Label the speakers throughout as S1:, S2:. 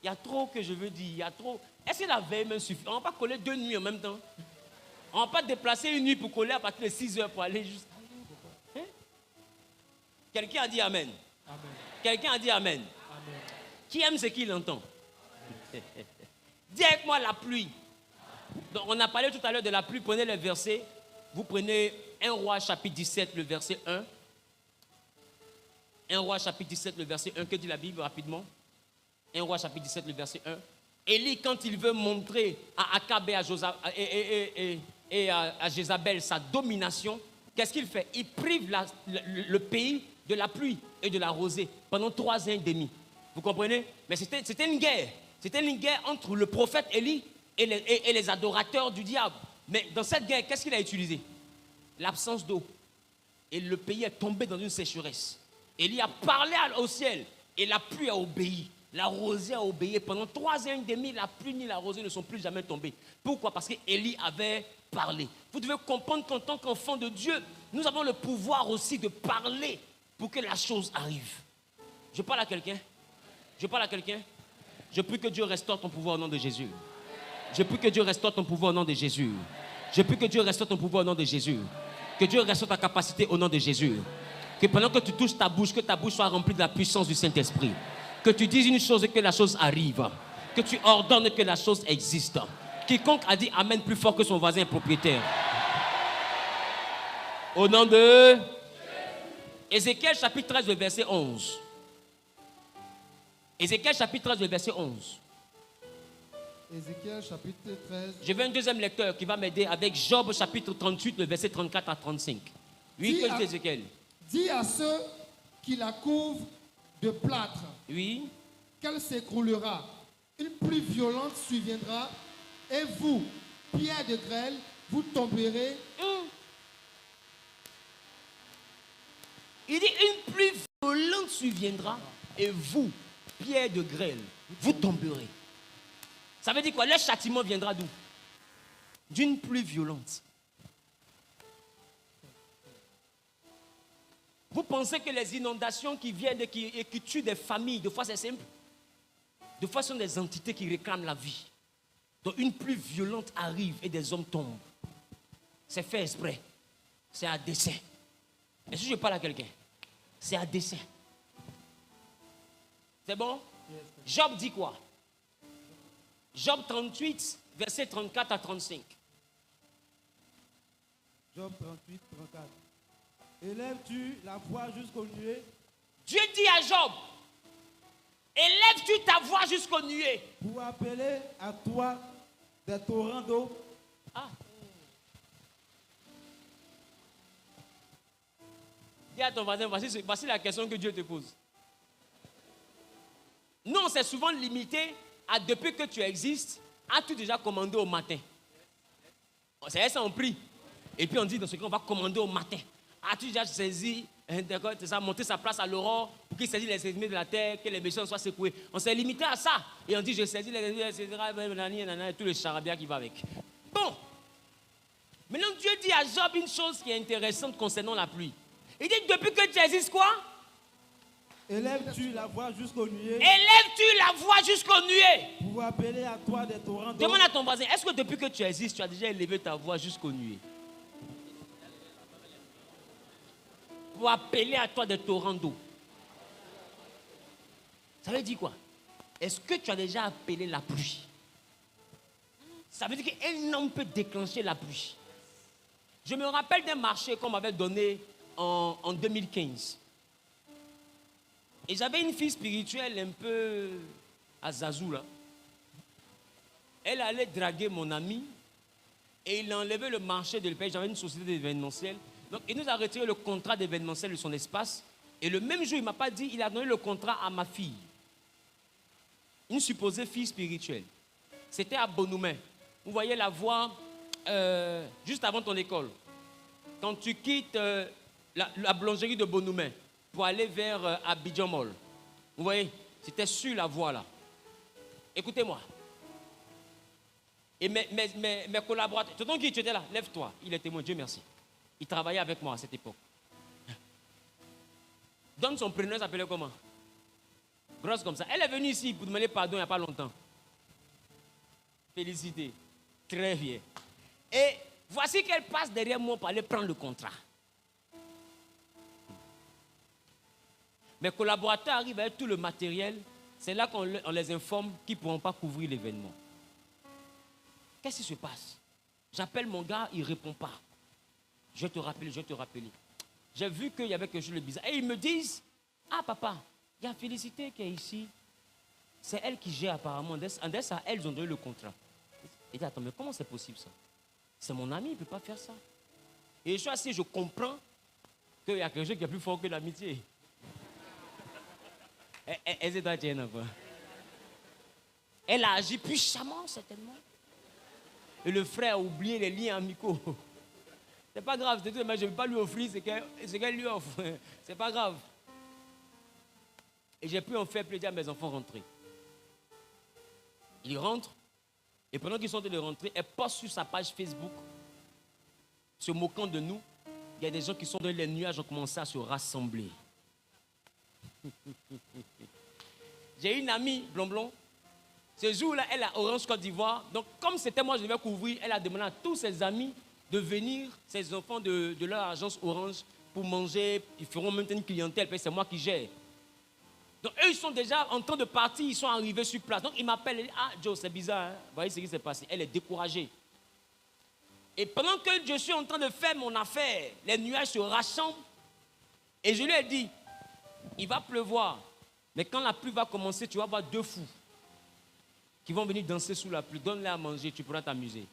S1: Il y a trop que je veux dire, il y a trop. Est-ce que la veille me suffit? On ne va pas coller 2 nuits en même temps. On ne va pas déplacer une nuit pour coller à partir de 6 heures pour aller juste... Hein? Quelqu'un a dit Amen.
S2: Amen.
S1: Quelqu'un a dit Amen.
S2: Amen.
S1: Qui aime ce qu'il entend? Dis avec moi la pluie. Donc on a parlé tout à l'heure de la pluie. Prenez le verset. Vous prenez 1 Roi chapitre 17, le verset 1. 1 Roi chapitre 17, le verset 1. Que dit la Bible rapidement? 1 Roi chapitre 17, le verset 1. Élie, quand il veut montrer à Akab et à Jézabel sa domination, qu'est-ce qu'il fait? Il prive le pays de la pluie et de la rosée pendant 3 ans et demi. Vous comprenez? Mais c'était une guerre. C'était une guerre entre le prophète Élie et les adorateurs du diable. Mais dans cette guerre, qu'est-ce qu'il a utilisé? L'absence d'eau. Et le pays est tombé dans une sécheresse. Élie a parlé au ciel et la pluie a obéi. La rosée a obéi. Pendant 3 ans et demi, la pluie ni la rosée ne sont plus jamais tombées. Pourquoi? Parce qu'Élie avait parlé. Vous devez comprendre qu'en tant qu'enfant de Dieu, nous avons le pouvoir aussi de parler pour que la chose arrive. Je parle à quelqu'un. Je parle à quelqu'un. Je prie que Dieu restaure ton pouvoir au nom de Jésus. Je prie que Dieu restaure ton pouvoir au nom de Jésus. Je prie que Dieu restaure ton pouvoir au nom de Jésus. Que Dieu restaure ta capacité au nom de Jésus. Que pendant que tu touches ta bouche, que ta bouche soit remplie de la puissance du Saint-Esprit. Que tu dises une chose et que la chose arrive. Que tu ordonnes que la chose existe. Quiconque a dit Amen plus fort que son voisin propriétaire. Au nom de Ézéchiel chapitre 13, verset 11. Ézéchiel chapitre 13, verset 11.
S2: Ézéchiel chapitre 13.
S1: Je veux un deuxième lecteur qui va m'aider avec Job chapitre 38, le verset 34 à 35. Oui, que dit Ézéchiel?
S2: Dis à ceux qui la couvrent de plâtre,
S1: oui,
S2: qu'elle s'écroulera. Une pluie violente surviendra et vous, pierres de grêle, vous tomberez.
S1: Il dit une pluie violente surviendra et vous, pierres de grêle, vous tomberez. Ça veut dire quoi? Le châtiment viendra d'où? D'une pluie violente. Vous pensez que les inondations qui viennent et qui tuent des familles, des fois c'est simple. Des fois ce sont des entités qui réclament la vie. Donc une pluie violente arrive et des hommes tombent. C'est fait exprès. C'est à dessein. Est-ce que je parle à quelqu'un? C'est à dessein. C'est bon? Job dit quoi? Job 38, verset 34 à 35.
S3: Job 38, 34. Élèves-tu la voix jusqu'aux nuées?
S1: Dieu dit à Job, élèves-tu ta voix jusqu'aux nuées?
S3: Pour appeler à toi des torrents d'eau?
S1: Ah. Dis à ton voisin, voici la question que Dieu te pose. Non, c'est souvent limité à depuis que tu existes, as-tu déjà commandé au matin? C'est ça, on prie. Et puis on dit dans ce cas, on va commander au matin. As-tu déjà saisi, monter sa place à l'aurore pour qu'il saisisse les ennemis de la terre, que les méchants soient secoués? On s'est limité à ça. Et on dit, je saisis les ennemis, etc. Et tout le charabia qui va avec. Bon. Maintenant, Dieu dit à Job une chose qui est intéressante concernant la pluie. Il dit, depuis que tu existes quoi?
S3: Élèves-tu la voix jusqu'aux nuées?
S1: Élèves-tu la voix jusqu'aux nuées?
S3: Pour appeler à toi des torrents d'eau?
S1: Demande à ton voisin, est-ce que depuis que tu existes, tu as déjà élevé ta voix jusqu'aux nuées? Pour appeler à toi des torrents d'eau. Ça veut dire quoi? Est-ce que tu as déjà appelé la pluie? Ça veut dire qu'un homme peut déclencher la pluie. Je me rappelle d'un marché qu'on m'avait donné en 2015. Et j'avais une fille spirituelle un peu à Zazou là. Elle allait draguer mon ami et il a enlevé le marché de l'épée. J'avais une société d'événementiel. Donc il nous a retiré le contrat d'événementiel de son espace. Et le même jour, il ne m'a pas dit, il a donné le contrat à ma fille. Une supposée fille spirituelle. C'était à Bonoumen. Vous voyez la voie juste avant ton école. Quand tu quittes la boulangerie de Bonoumen pour aller vers Abidjan Mall. Vous voyez, c'était sur la voie là. Écoutez-moi. Et mes collaborateurs, tonton Guy, tu étais là, lève-toi. Il est témoin, Dieu merci. Il travaillait avec moi à cette époque. Donne son prénom, il s'appelait comment? Grosse comme ça. Elle est venue ici pour demander pardon il n'y a pas longtemps. Félicité. Très bien. Et voici qu'elle passe derrière moi pour aller prendre le contrat. Mes collaborateurs arrivent avec tout le matériel. C'est là qu'on les informe qu'ils ne pourront pas couvrir l'événement. Qu'est-ce qui se passe? J'appelle mon gars, il ne répond pas. Je vais te rappeler, je vais te rappeler. J'ai vu qu'il y avait quelque chose de bizarre. Et ils me disent, ah papa, il y a Félicité qui est ici. C'est elle qui gère apparemment. En ça, elles ont donné le contrat. Et je dis, attends, mais comment c'est possible ça? C'est mon ami, il ne peut pas faire ça. Et je suis assis, je comprends qu'il y a quelque chose qui est plus fort que l'amitié. Elle a agi puissamment, certainement. Et le frère a oublié les liens amicaux. C'est pas grave, mais je ne vais pas lui offrir ce qu'elle lui offre. C'est pas grave. Et j'ai pu en faire plaisir à mes enfants rentrer. Ils rentrent, et pendant qu'ils sont en train de rentrer, elle poste sur sa page Facebook, se moquant de nous. Il y a des gens qui sont dans les nuages, ont commencé à se rassembler. J'ai une amie, Blonblon. Ce jour-là, elle a Orange Côte d'Ivoire. Donc, comme c'était moi, je devais couvrir, elle a demandé à tous ses amis de venir, ses enfants de leur agence Orange, pour manger. Ils feront maintenant une clientèle, parce que c'est moi qui gère. Donc, eux, ils sont déjà en train de partir, ils sont arrivés sur place. Donc, ils m'appellent, ils disent, ah, Joe, c'est bizarre, hein? Vous voyez ce qui s'est passé. Elle est découragée. Et pendant que je suis en train de faire mon affaire, les nuages se rassemblent. Et je lui ai dit, il va pleuvoir. Mais quand la pluie va commencer, tu vas voir 2 fous qui vont venir danser sous la pluie. Donne-les à manger, tu pourras t'amuser.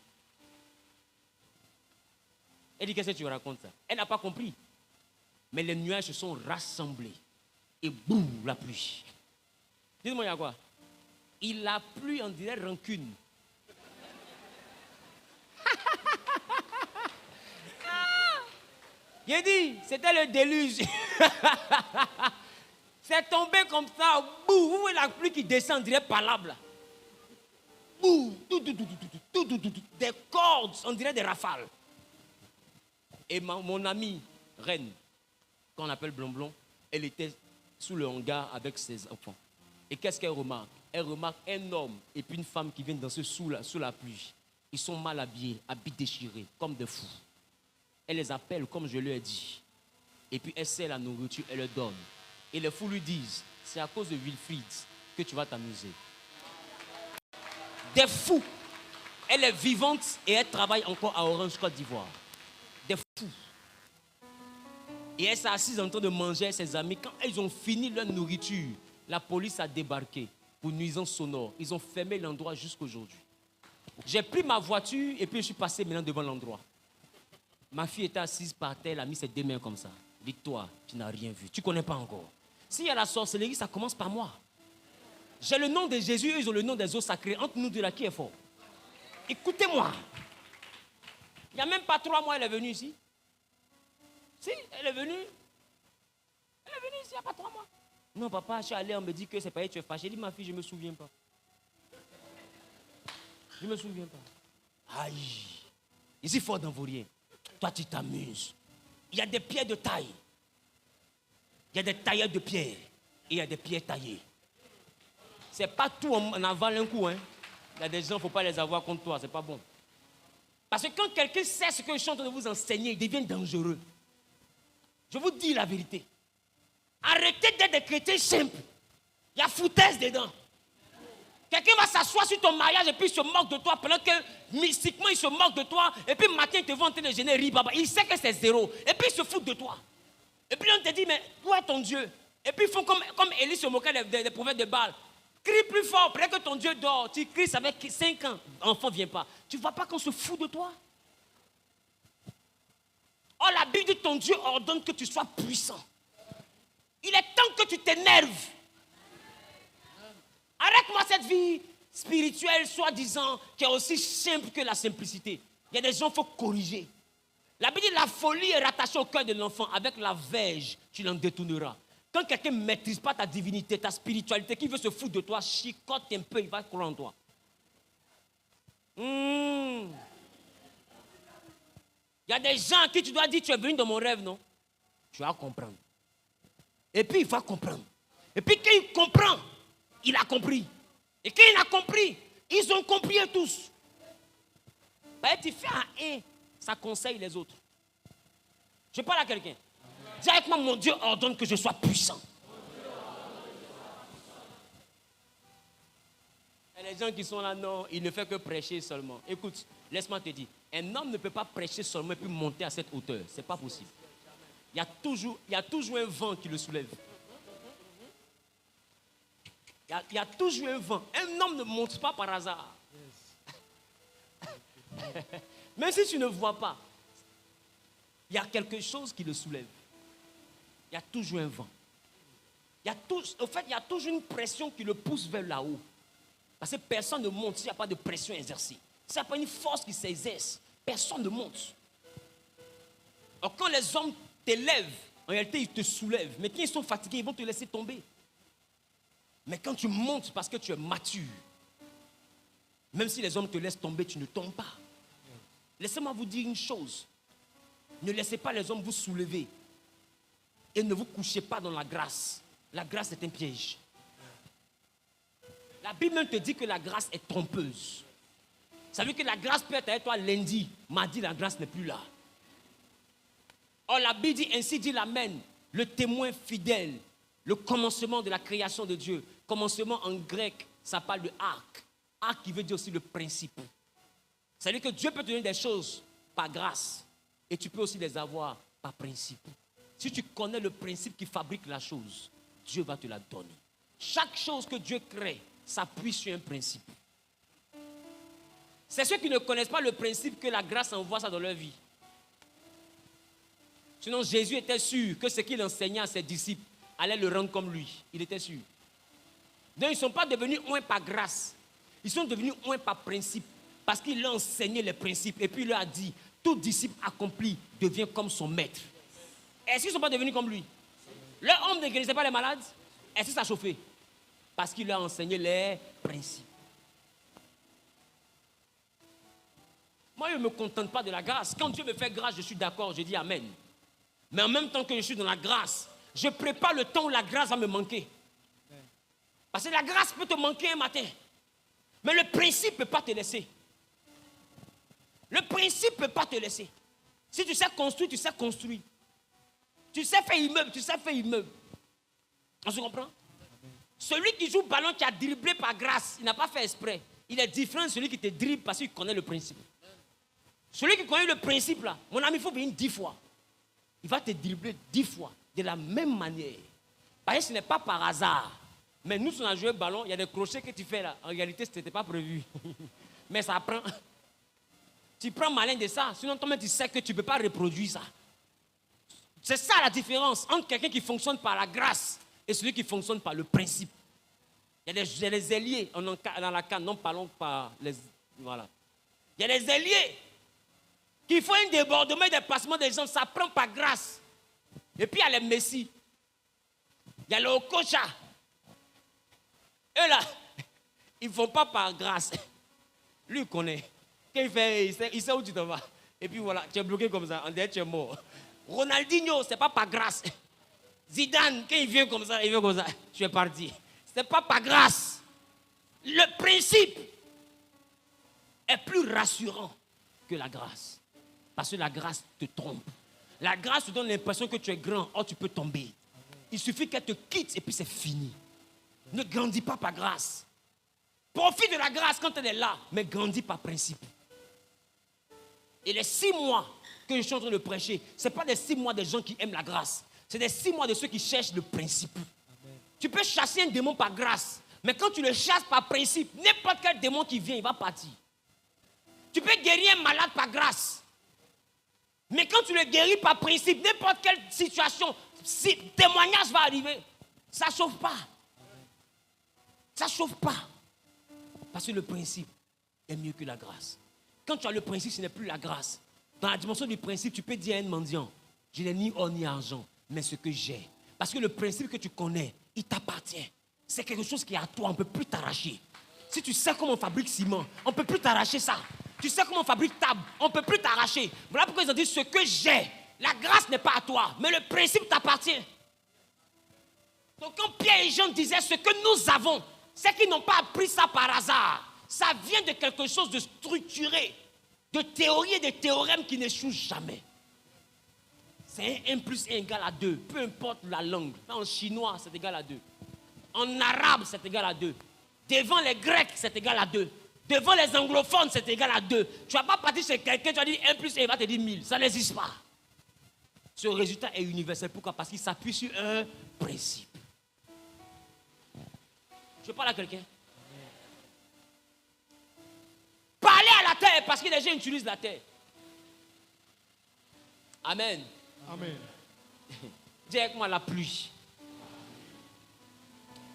S1: Elle dit, qu'est-ce que tu racontes ça? Elle n'a pas compris. Mais les nuages se sont rassemblés. Et boum, la pluie. Dites-moi, il y a quoi? Il a plu, on dirait rancune. J'ai dit, c'était le déluge. C'est tombé comme ça, boum, vous voyez la pluie qui descend, on dirait palabre là. Boum, des cordes, on dirait des rafales. Et mon amie, Reine, qu'on appelle Blonblon, elle était sous le hangar avec ses enfants. Et qu'est-ce qu'elle remarque? Elle remarque un homme et puis une femme qui viennent danser sous la pluie. Ils sont mal habillés, habits déchirés, comme des fous. Elle les appelle comme je lui ai dit. Et puis elle sert la nourriture, elle leur donne. Et les fous lui disent, c'est à cause de Wilfried que tu vas t'amuser. Des fous. Elle est vivante et elle travaille encore à Orange Côte d'Ivoire. Des fous. Et elle s'est assise en train de manger avec ses amis. Quand ils ont fini leur nourriture, la police a débarqué pour nuisance sonore. Ils ont fermé l'endroit jusqu'aujourd'hui. J'ai pris ma voiture et puis je suis passé maintenant devant l'endroit. Ma fille était assise par terre, elle a mis ses 2 mains comme ça. Dis-toi, tu n'as rien vu. Tu ne connais pas encore. S'il y a la sorcellerie, ça commence par moi. J'ai le nom de Jésus, eux, ils ont le nom des eaux sacrées. Entre nous deux là, qui est fort? Écoutez-moi. Il n'y a même pas 3 mois, elle est venue ici. Si, elle est venue. Elle est venue ici, il n'y a pas 3 mois. Non, papa, je suis allé, on me dit que c'est pas elle, tu es fâché. J'ai dit, ma fille, je ne me souviens pas. Je ne me souviens pas. Aïe. Ici, fort dans vos riens. Toi, tu t'amuses. Il y a des pierres de taille. Il y a des tailleurs de pierres. Et il y a des pierres taillées. Ce n'est pas tout en aval un coup. Hein. Il y a des gens, il ne faut pas les avoir contre toi. Ce n'est pas bon. Parce que quand quelqu'un sait ce que je suis en train de vous enseigner, il devient dangereux. Je vous dis la vérité. Arrêtez d'être des chrétiens simples. Il y a foutaise dedans. Quelqu'un va s'asseoir sur ton mariage et puis il se moque de toi pendant que mystiquement il se moque de toi. Et puis matin il te voit en train de gêner, ribaba. Il sait que c'est 0. Et puis il se fout de toi. Et puis on te dit, mais où est ton Dieu? Et puis ils font comme Élie se moquait des prophètes de Baal. Crie plus fort, peut-être que ton Dieu dort. Tu cries, ça fait 5 ans. L'enfant ne vient pas. Tu ne vois pas qu'on se fout de toi? Oh, la Bible dit ton Dieu ordonne que tu sois puissant. Il est temps que tu t'énerves. Arrête-moi cette vie spirituelle, soi-disant, qui est aussi simple que la simplicité. Il y a des gens qu'il faut corriger. La Bible dit la folie est rattachée au cœur de l'enfant. Avec la verge, tu l'en détourneras. Quand quelqu'un ne maîtrise pas ta divinité, ta spiritualité, qui veut se foutre de toi, chicote un peu, il va croire en toi. Il y a des gens à qui tu dois dire, tu es venu dans mon rêve, non? Tu vas comprendre. Et puis il va comprendre. Et puis quand il comprend, Il a compris. Et quand il a compris, ils ont compris tous. Tu fais un ça conseille les autres. Je parle à quelqu'un. Dis avec moi, mon Dieu ordonne que je sois puissant. Et les gens qui sont là, non, il ne fait que prêcher seulement. Écoute, laisse-moi te dire, un homme ne peut pas prêcher seulement et puis monter à cette hauteur. Ce n'est pas possible. Il y a toujours un vent qui le soulève. Il y a toujours un vent. Un homme ne monte pas par hasard. Même si tu ne vois pas, il y a quelque chose qui le soulève. Il y a toujours un vent. Il y a toujours une pression qui le pousse vers là-haut. Parce que personne ne monte s'il n'y a pas de pression exercée. S'il n'y a pas une force qui s'exerce, personne ne monte. Alors quand les hommes t'élèvent, en réalité ils te soulèvent. Mais quand ils sont fatigués, ils vont te laisser tomber. Mais quand tu montes parce que tu es mature, même si les hommes te laissent tomber, tu ne tombes pas. Laissez-moi vous dire une chose. Ne laissez pas les hommes vous soulever. Et ne vous couchez pas dans la grâce. La grâce est un piège. La Bible même te dit que la grâce est trompeuse. Ça veut dire que la grâce peut être avec toi lundi. Mardi, la grâce n'est plus là. Or, la Bible dit, ainsi dit l'Amen, le témoin fidèle, le commencement de la création de Dieu. Commencement en grec, ça parle de arc. Arc qui veut dire aussi le principe. Ça veut dire que Dieu peut te donner des choses par grâce. Et tu peux aussi les avoir par principe. Si tu connais le principe qui fabrique la chose, Dieu va te la donner. Chaque chose que Dieu crée s'appuie sur un principe. C'est ceux qui ne connaissent pas le principe que la grâce envoie ça dans leur vie. Sinon, Jésus était sûr que ce qu'il enseignait à ses disciples allait le rendre comme lui. Il était sûr. Donc, ils ne sont pas devenus un par grâce. Ils sont devenus un par principe. Parce qu'il leur a enseigné les principes. Et puis il leur a dit, tout disciple accompli devient comme son maître. Est-ce qu'ils ne sont pas devenus comme lui? Leur homme ne guérissait pas les malades. Est-ce que ça a chauffé? Parce qu'il leur a enseigné les principes. Moi, je ne me contente pas de la grâce. Quand Dieu me fait grâce, je suis d'accord, je dis Amen. Mais en même temps que je suis dans la grâce, je prépare le temps où la grâce va me manquer. Parce que la grâce peut te manquer un matin. Mais le principe ne peut pas te laisser. Le principe ne peut pas te laisser. Si tu sais construire, tu sais construire. Tu sais faire immeuble, tu sais faire immeuble. On se comprend? Celui qui joue ballon, qui a dribblé par grâce, il n'a pas fait exprès. Il est différent de celui qui te dribble parce qu'il connaît le principe. Celui qui connaît le principe, là, mon ami, il faut venir 10 fois. Il va te dribbler 10 fois, de la même manière. Parce que ce n'est pas par hasard. Mais nous, si on a joué au ballon, il y a des crochets que tu fais là. En réalité, ce n'était pas prévu. Mais ça prend. Tu prends malin de ça, sinon toi-même tu sais que tu ne peux pas reproduire ça. C'est ça la différence entre quelqu'un qui fonctionne par la grâce et celui qui fonctionne par le principe. Il y a des ailiers dans la canne, non parlons par les. Voilà. Il y a des ailiers qui font un débordement et des passements des gens, ça prend par grâce. Et puis il y a les messies. Il y a le Okocha. Eux là, ils ne font pas par grâce. Lui, il connaît. Quand il sait où tu t'en vas. Et puis voilà, tu es bloqué comme ça. En dehors, tu es mort. Ronaldinho, ce n'est pas par grâce. Zidane, quand il vient comme ça, tu es parti. Ce n'est pas par grâce. Le principe est plus rassurant que la grâce. Parce que la grâce te trompe. La grâce te donne l'impression que tu es grand. Or, tu peux tomber. Il suffit qu'elle te quitte et puis c'est fini. Ne grandis pas par grâce. Profite de la grâce quand elle est là, mais grandis par principe. Et les 6 mois que je suis en train de prêcher, ce n'est pas des 6 mois des gens qui aiment la grâce. C'est des 6 mois de ceux qui cherchent le principe. Amen. Tu peux chasser un démon par grâce, mais quand tu le chasses par principe, n'importe quel démon qui vient, il va partir. Tu peux guérir un malade par grâce. Mais quand tu le guéris par principe, n'importe quelle situation, si témoignage va arriver, ça ne chauffe pas. Ça ne chauffe pas. Parce que le principe est mieux que la grâce. Quand tu as le principe, ce n'est plus la grâce. Dans la dimension du principe, tu peux dire à un mendiant, je n'ai ni or ni argent, mais ce que j'ai. Parce que le principe que tu connais, il t'appartient. C'est quelque chose qui est à toi, on ne peut plus t'arracher. Si tu sais comment on fabrique ciment, on ne peut plus t'arracher ça. Tu sais comment on fabrique table, on ne peut plus t'arracher. Voilà pourquoi ils ont dit ce que j'ai. La grâce n'est pas à toi, mais le principe t'appartient. Donc quand Pierre et Jean disaient ce que nous avons, c'est qu'ils n'ont pas appris ça par hasard. Ça vient de quelque chose de structuré, de théories et de théorèmes qui n'échouent jamais. C'est 1 plus 1 égale à 2, peu importe la langue. En chinois, c'est égal à 2. En arabe, c'est égal à 2. Devant les Grecs, c'est égal à 2. Devant les anglophones, c'est égal à 2. Tu ne vas pas partir chez quelqu'un, tu vas dire 1 plus 1, il va te dire 1000. Ça n'existe pas. Ce résultat est universel. Pourquoi? Parce qu'il s'appuie sur un principe. Je parle à quelqu'un. Parlez à la terre parce que les gens utilisent la terre. Amen.
S2: Amen.
S1: Dis avec moi la pluie.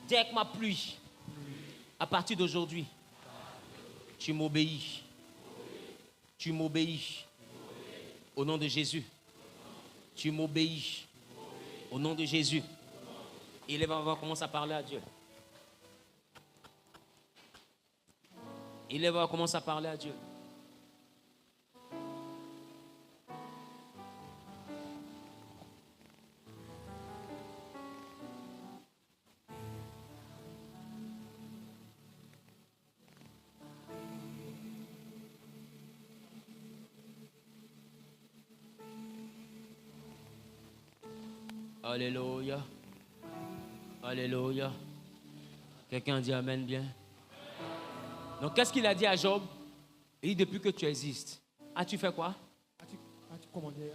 S1: Dis avec moi pluie. À partir d'aujourd'hui, tu m'obéis. Tu m'obéis. Au nom de Jésus. Tu m'obéis. Au nom de Jésus. Et il va commencer à parler à Dieu. Il va commencer à parler à Dieu. Alléluia. Alléluia. Quelqu'un dit Amen bien. Donc, qu'est-ce qu'il a dit à Job? Il dit, depuis que tu existes, as-tu fait quoi?
S2: As-tu commandé?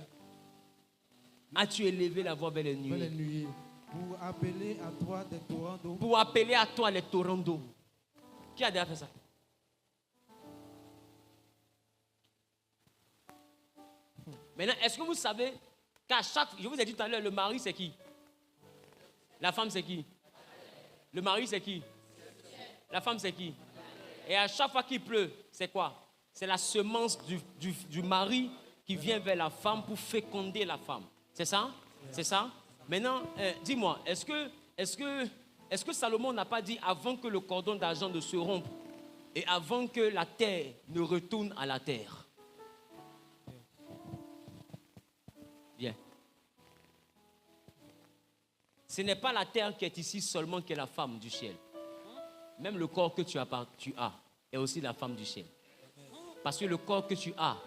S1: As-tu élevé la voix vers les nuées?
S2: Vers les nuées.
S3: Pour appeler à toi des torrents d'eau.
S1: Pour appeler à toi les torrents d'eau. Qui a déjà fait ça? Maintenant, est-ce que vous savez qu'à chaque... Je vous ai dit tout à l'heure, le mari c'est qui? La femme c'est qui? Le mari c'est qui? La femme c'est qui? Et à chaque fois qu'il pleut, c'est quoi? C'est la semence du mari qui vient vers la femme pour féconder la femme. C'est ça? C'est ça? Maintenant, dis-moi, est-ce que Salomon n'a pas dit avant que le cordon d'argent ne se rompe et avant que la terre ne retourne à la terre? Bien. Ce n'est pas la terre qui est ici seulement qui est la femme du ciel. Même le corps que tu as est aussi la femme du ciel. Parce que le corps que tu as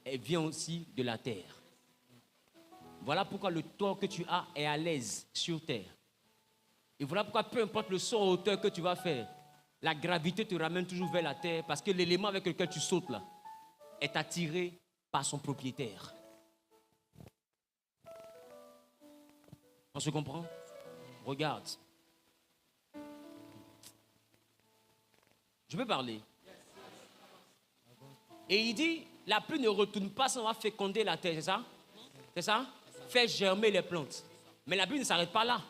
S1: vient aussi de la terre. Voilà pourquoi le corps que tu as est à l'aise sur terre. Et voilà pourquoi peu importe le saut en hauteur que tu vas faire, la gravité te ramène toujours vers la terre parce que l'élément avec lequel tu sautes là est attiré par son propriétaire. On se comprend? Regarde. Je peux parler. Et il dit, la pluie ne retourne pas sans avoir fécondé la terre, c'est ça? C'est ça? Faire germer les plantes. Mais la Bible ne s'arrête pas là.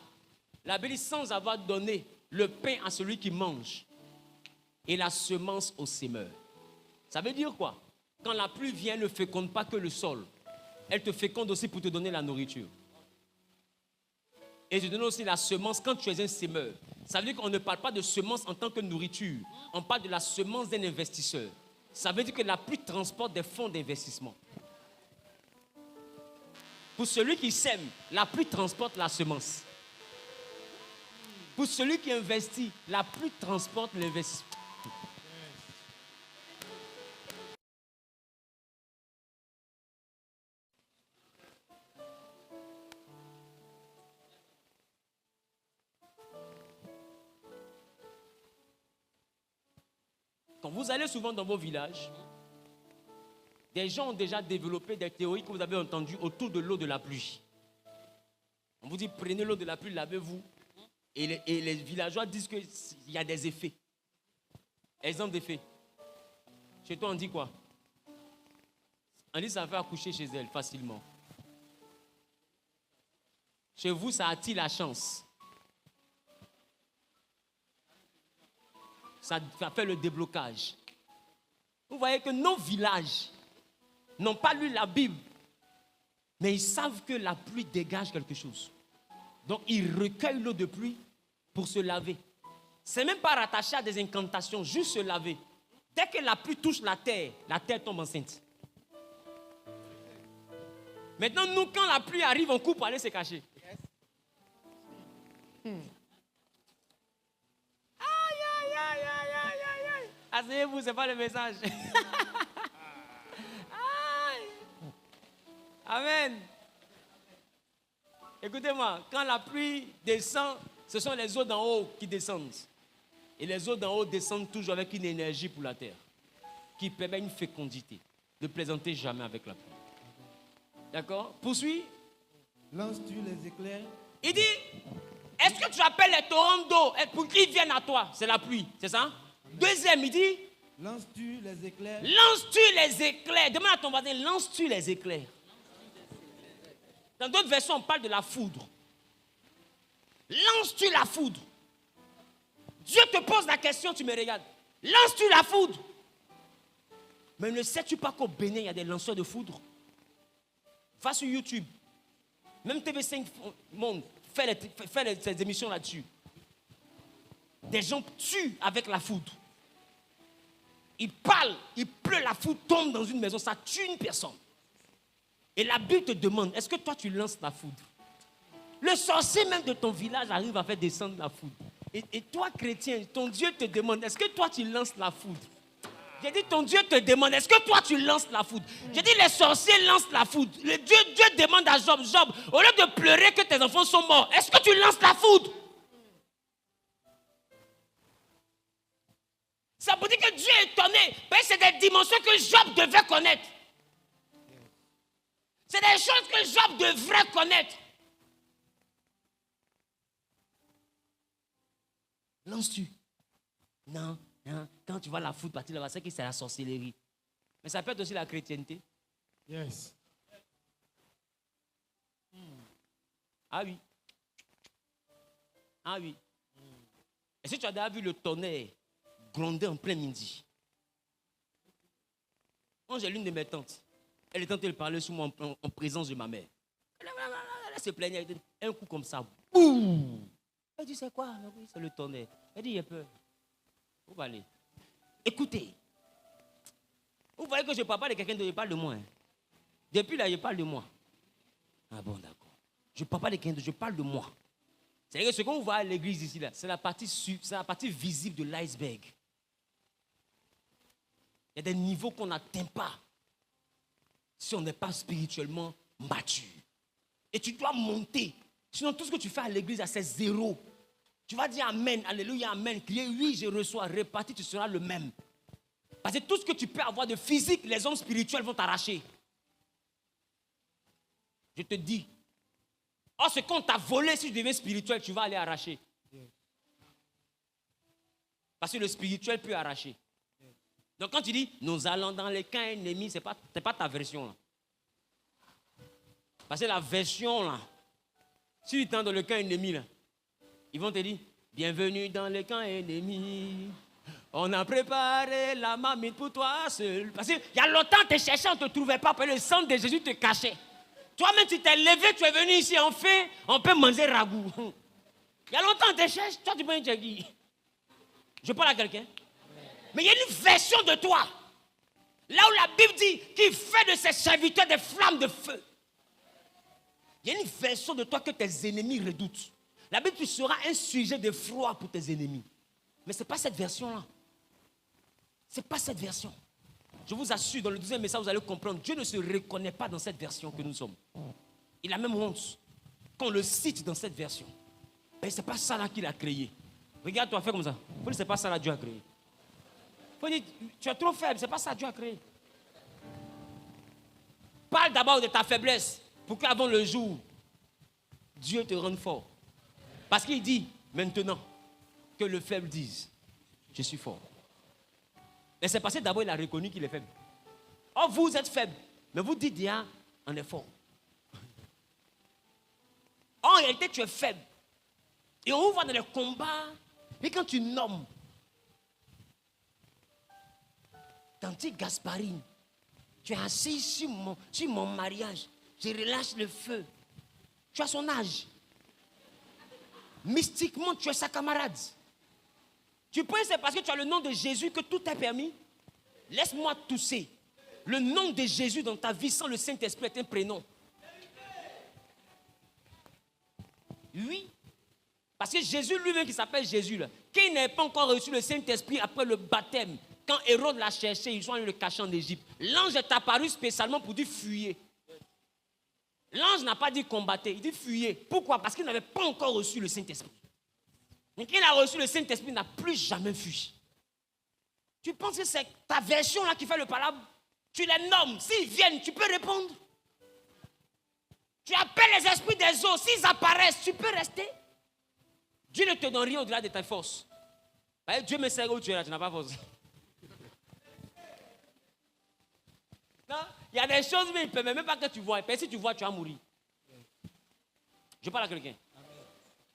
S1: La Bible dit, sans avoir donné le pain à celui qui mange et la semence au semeur. Ça veut dire quoi? Quand la pluie vient, elle ne féconde pas que le sol. Elle te féconde aussi pour te donner la nourriture. Et je donne aussi la semence quand tu es un semeur. Ça veut dire qu'on ne parle pas de semence en tant que nourriture. On parle de la semence d'un investisseur. Ça veut dire que la pluie transporte des fonds d'investissement. Pour celui qui sème, la pluie transporte la semence. Pour celui qui investit, la pluie transporte l'investissement. Quand vous allez souvent dans vos villages, des gens ont déjà développé des théories que vous avez entendues autour de l'eau de la pluie. On vous dit, prenez l'eau de la pluie, lavez-vous. Et les villageois disent qu'il y a des effets. Exemple d'effet. Chez toi, on dit quoi? On dit que ça fait accoucher chez elle facilement. Chez vous, ça attire la chance. Ça fait le déblocage. Vous voyez que nos villages n'ont pas lu la Bible, mais ils savent que la pluie dégage quelque chose. Donc, ils recueillent l'eau de pluie pour se laver. Ce n'est même pas rattaché à des incantations, juste se laver. Dès que la pluie touche la terre tombe enceinte. Maintenant, nous, quand la pluie arrive, on court pour aller se cacher. Asseyez-vous, ce n'est pas le message. Amen. Écoutez-moi, quand la pluie descend, ce sont les eaux d'en haut qui descendent. Et les eaux d'en haut descendent toujours avec une énergie pour la terre, qui permet une fécondité. Ne plaisantez jamais avec la pluie. D'accord? Poursuis.
S3: Lances-tu les éclairs?
S1: Il dit, est-ce que tu appelles les torrents d'eau pour qu'ils viennent à toi? C'est la pluie, c'est ça? Deuxième, il dit,
S3: lances-tu les éclairs?
S1: lances-tu les éclairs? Demande à ton voisin, lances-tu les éclairs? Dans d'autres versions, on parle de la foudre. Lances-tu la foudre? Dieu te pose la question, tu me regardes. Lances-tu la foudre? Mais ne sais-tu pas qu'au Bénin, il y a des lanceurs de foudre? Va sur YouTube. Même TV5 Monde fait ces émissions là-dessus. Des gens tuent avec la foudre. Ils parlent, il pleut, la foudre tombe dans une maison, ça tue une personne. Et la Bible te demande, est-ce que toi tu lances la foudre? Le sorcier même de ton village arrive à faire descendre la foudre. Et toi chrétien, ton Dieu te demande, est-ce que toi tu lances la foudre? J'ai dit, ton Dieu te demande, est-ce que toi tu lances la foudre? J'ai dit, les sorciers lancent la foudre. Dieu demande à Job, Job, au lieu de pleurer que tes enfants sont morts, est-ce que tu lances la foudre? Ça veut dire que Dieu est étonné. C'est des dimensions que Job devait connaître. C'est des choses que Job devrait connaître. Lances-tu? Non. Quand tu vois la foudre partir là-bas, c'est que c'est la sorcellerie. Mais ça peut être aussi la chrétienté.
S2: Yes.
S1: Ah oui. Ah oui. Et si tu as déjà vu le tonnerre gronder en plein midi? Quand j'ai l'une de mes tantes, elle est en train de parler sous moi en présence de ma mère. Elle se plaignait, un coup comme ça, boum! Elle dit, c'est quoi? C'est le tonnerre. Elle dit, j'ai peur. Où va aller? Écoutez. Vous voyez que je ne parle pas de quelqu'un d'autre, je parle de moi. Hein. Depuis là, je parle de moi. Ah bon, d'accord. Je ne parle pas de quelqu'un d'autre, je parle de moi. C'est-à-dire que ce qu'on voit à l'église ici, là, c'est la partie visible de l'iceberg. Il y a des niveaux qu'on n'atteint pas si on n'est pas spirituellement mature. Et tu dois monter. Sinon, tout ce que tu fais à l'église, c'est zéro. Tu vas dire Amen, Alléluia, Amen. Crier oui, je reçois. Réparti, tu seras le même. Parce que tout ce que tu peux avoir de physique, les hommes spirituels vont t'arracher. Je te dis. Or, ce qu'on t'a volé, si tu deviens spirituel, tu vas aller arracher. Parce que le spirituel peut arracher. Donc, quand tu dis, nous allons dans les camps ennemis, ce n'est pas ta version. Là. Parce que la version, là, si tu es dans le camp ennemi, là, ils vont te dire, bienvenue dans le camp ennemi. On a préparé la marmite pour toi seul. Parce qu'il y a longtemps, tu cherchais, on ne te trouvait pas. Parce que le sang de Jésus te cachait. Toi-même, tu t'es levé, tu es venu ici, enfin, on peut manger ragoût. Il y a longtemps, on te cherche, toi, tu peux une tchèque. Je parle à quelqu'un. Mais il y a une version de toi. Là où la Bible dit qu'il fait de ses serviteurs des flammes de feu. Il y a une version de toi que tes ennemis redoutent. La Bible, tu seras un sujet de froid pour tes ennemis. Mais ce n'est pas cette version-là. Ce n'est pas cette version. Je vous assure, dans le deuxième message, vous allez comprendre. Dieu ne se reconnaît pas dans cette version que nous sommes. Il a même honte qu'on le cite dans cette version. Mais ce n'est pas ça là qu'il a créé. Regarde-toi, fais comme ça. Ce n'est pas ça là Dieu a créé. Faut dire, tu es trop faible, ce n'est pas ça Dieu a créé. Parle d'abord de ta faiblesse pour qu'avant le jour, Dieu te rende fort. Parce qu'il dit maintenant que le faible dise, je suis fort. Mais c'est parce que d'abord il a reconnu qu'il est faible. Or vous êtes faible, mais vous dites déjà, on est fort. En réalité tu es faible. Et on vous voit dans les combats, et quand tu nommes, Tante Gasparine, tu es assis sur mon mariage, je relâche le feu. Tu as son âge. Mystiquement, tu es sa camarade. Tu penses que c'est parce que tu as le nom de Jésus que tout est permis? Laisse-moi tousser. Le nom de Jésus dans ta vie sans le Saint-Esprit est un prénom. Oui. Parce que Jésus lui-même qui s'appelle Jésus, là, qui n'a pas encore reçu le Saint-Esprit après le baptême, Quand Hérode l'a cherché, ils sont allés le cacher en Égypte. L'ange est apparu spécialement pour dire fuyez. L'ange n'a pas dit combattez, il dit fuyez. Pourquoi? Parce qu'il n'avait pas encore reçu le Saint-Esprit. Mais quand il a reçu le Saint-Esprit, il n'a plus jamais fui. Tu penses que c'est ta version là qui fait le palabre? Tu les nommes. S'ils viennent, tu peux répondre. Tu appelles les esprits des eaux. S'ils apparaissent, tu peux rester. Dieu ne te donne rien au-delà de ta force. Dieu me sert où tu es là, tu n'as pas force. Non, il y a des choses, mais il ne permet même pas que tu vois. Et si tu vois, tu vas mourir. Je parle à quelqu'un.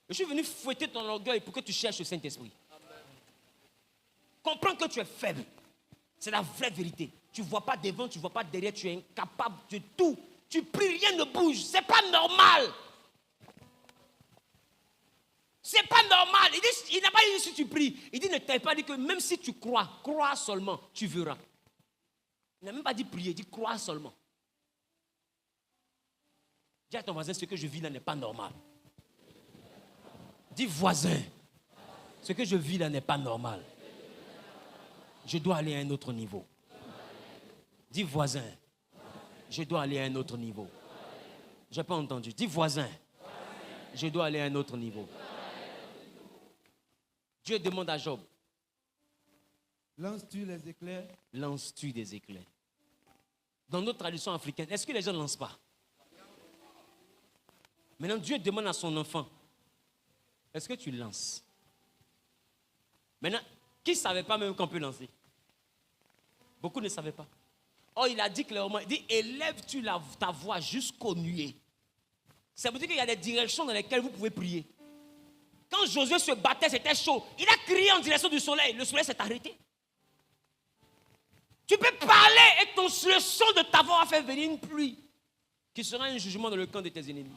S1: Je suis venu fouetter ton orgueil pour que tu cherches le Saint-Esprit. Comprends que tu es faible. C'est la vraie vérité. Tu ne vois pas devant, tu ne vois pas derrière, tu es incapable de tout. Tu pries, rien ne bouge. Ce n'est pas normal. C'est pas normal. Il n'a pas dit si tu pries. Il dit ne t'ai pas dit que même si tu crois seulement, tu verras. Il n'a même pas dit prier, il dit croire seulement. Dis à ton voisin, ce que je vis là n'est pas normal. Dis voisin, ce que je vis là n'est pas normal. Je dois aller à un autre niveau. Dis voisin, je dois aller à un autre niveau. Je n'ai pas entendu. Dis voisin, je dois aller à un autre niveau. Dieu demande à Job.
S3: Lances-tu les éclairs?
S1: Lances-tu des éclairs? Dans notre tradition africaine, est-ce que les gens ne lancent pas? Maintenant, Dieu demande à son enfant, est-ce que tu lances? Maintenant, qui ne savait pas même qu'on peut lancer? Beaucoup ne savaient pas. Oh, il a dit clairement, il dit, élèves-tu ta voix jusqu'aux nuées? Ça veut dire qu'il y a des directions dans lesquelles vous pouvez prier. Quand Josué se battait, c'était chaud. Il a crié en direction du soleil. Le soleil s'est arrêté. Tu peux parler et le son de ta voix va faire venir une pluie qui sera un jugement dans le camp de tes ennemis.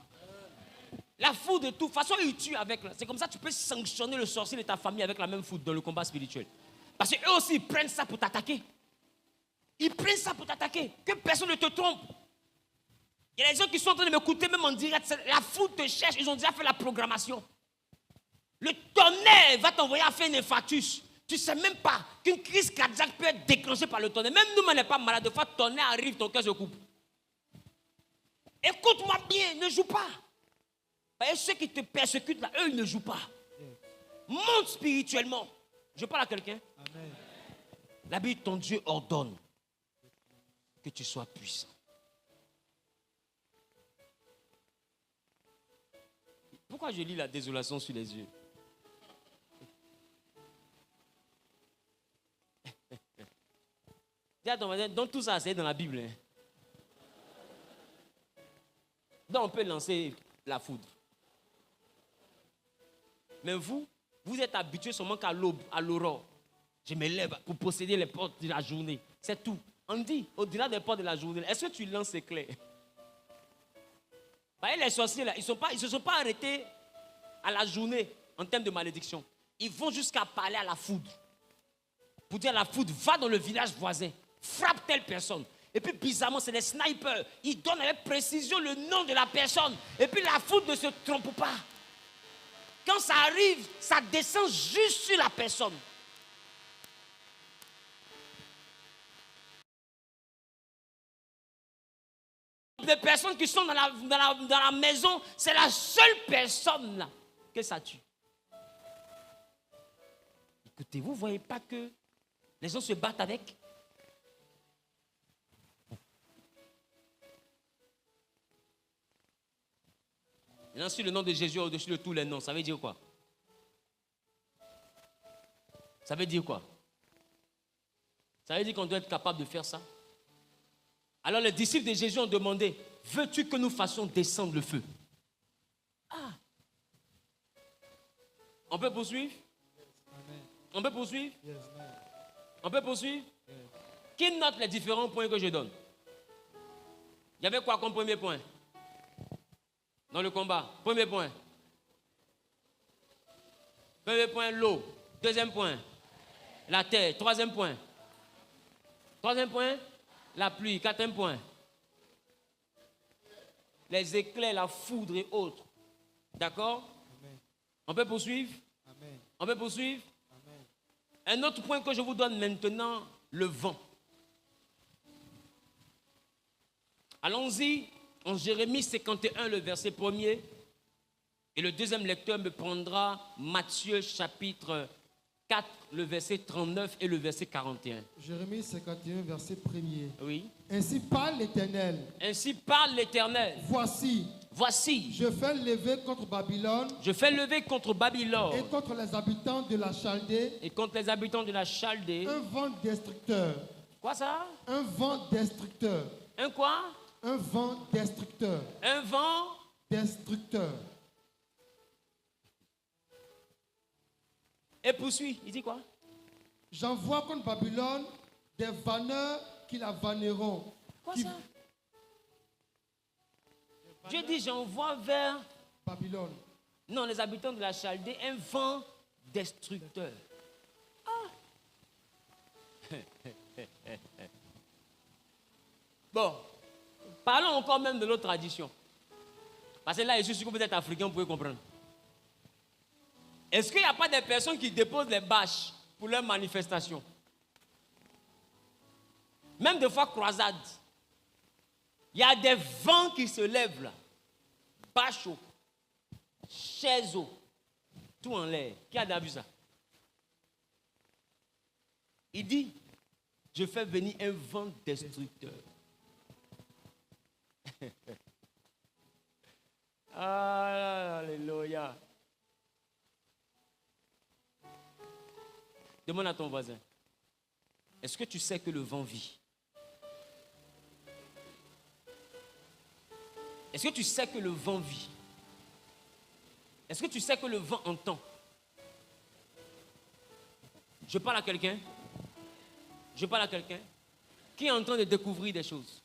S1: La foudre de toute façon, ils tuent avec. C'est comme ça que tu peux sanctionner le sorcier de ta famille avec la même foudre dans le combat spirituel. Parce qu'eux aussi, ils prennent ça pour t'attaquer. Ils prennent ça pour t'attaquer. Que personne ne te trompe. Il y a des gens qui sont en train de m'écouter même en direct. La foudre te cherche, ils ont déjà fait la programmation. Le tonnerre va t'envoyer à faire un infarctus. Tu ne sais même pas qu'une crise cardiaque peut être déclenchée par le tonnerre. Même nous, on n'est pas malade. Des fois, le tonnerre arrive, ton cœur se coupe. Écoute-moi bien, ne joue pas. Et ceux qui te persécutent là, eux, ils ne jouent pas. Monte spirituellement. Je parle à quelqu'un.
S3: Amen.
S1: La Bible, ton Dieu ordonne que tu sois puissant. Pourquoi je lis la désolation sur les yeux? Dis à ton voisin, donc tout ça, c'est dans la Bible. Hein? Donc on peut lancer la foudre. Mais vous êtes habitués seulement qu'à l'aube, à l'aurore. Je me lève pour posséder les portes de la journée. C'est tout. On dit, au-delà des portes de la journée, est-ce que tu lances éclair? Les sorciers, là, ils ne se sont pas arrêtés à la journée en termes de malédiction. Ils vont jusqu'à parler à la foudre. Pour dire à la foudre, va dans le village voisin, frappe telle personne. Et puis bizarrement, c'est des snipers. Ils donnent avec précision le nom de la personne. Et puis la foudre ne se trompe pas. Quand ça arrive, ça descend juste sur la personne. Les personnes qui sont dans la maison, c'est la seule personne là que ça tue. Écoutez, vous ne voyez pas que les gens se battent avec? Maintenant, sur le nom de Jésus au-dessus de tous les noms, ça veut dire quoi? Ça veut dire quoi? Ça veut dire qu'on doit être capable de faire ça? Alors les disciples de Jésus ont demandé, veux-tu que nous fassions descendre le feu? Ah! On peut poursuivre?
S3: Amen.
S1: On peut poursuivre?
S3: Yes,
S1: On peut poursuivre?
S3: yes.
S1: Qui note les différents points que je donne? Il y avait quoi comme premier point? Dans le combat. Premier point. Premier point, l'eau. Deuxième point, la terre. Troisième point. Troisième point, la pluie. Quatrième point, les éclairs, la foudre et autres. D'accord?
S3: Amen.
S1: On peut poursuivre?
S3: Amen.
S1: On peut poursuivre?
S3: Amen.
S1: Un autre point que je vous donne maintenant, le vent. Allons-y en Jérémie 51, le verset 1er. Et le deuxième lecteur me prendra Matthieu chapitre 4, le verset 39 et le verset 41.
S2: Jérémie 51, verset 1er.
S1: Oui.
S2: Ainsi parle l'Éternel.
S1: Ainsi parle l'Éternel. Voici,
S2: je fais lever contre Babylone
S1: je fais lever contre Babylone
S2: et contre les habitants de la Chaldée
S1: et contre les habitants de la Chaldée.
S2: un vent destructeur.
S1: Quoi ça?
S2: Un vent destructeur.
S1: Un quoi?
S2: Un vent destructeur.
S1: Un vent
S2: destructeur.
S1: Et poursuit. Il dit quoi?
S2: J'envoie contre Babylone des vanneurs qui la vanneront.
S1: Quoi ça? Dieu dit j'envoie vers
S2: Babylone.
S1: Non, les habitants de la Chaldée un vent destructeur. Ah. Bon, parlons encore même de notre tradition. Parce que là, je suis sûr que vous êtes africain, vous pouvez comprendre. Est-ce qu'il n'y a pas des personnes qui déposent les bâches pour leurs manifestations? Même des fois croisades. Il y a des vents qui se lèvent là. Bâches, chaises, tout en l'air. Qui a déjà vu ça? Il dit, je fais venir un vent destructeur. Alléluia. Demande à ton voisin. Est-ce que tu sais que le vent vit? Est-ce que tu sais que le vent vit? Est-ce que tu sais que le vent entend? Je parle à quelqu'un. Je parle à quelqu'un qui est en train de découvrir des choses.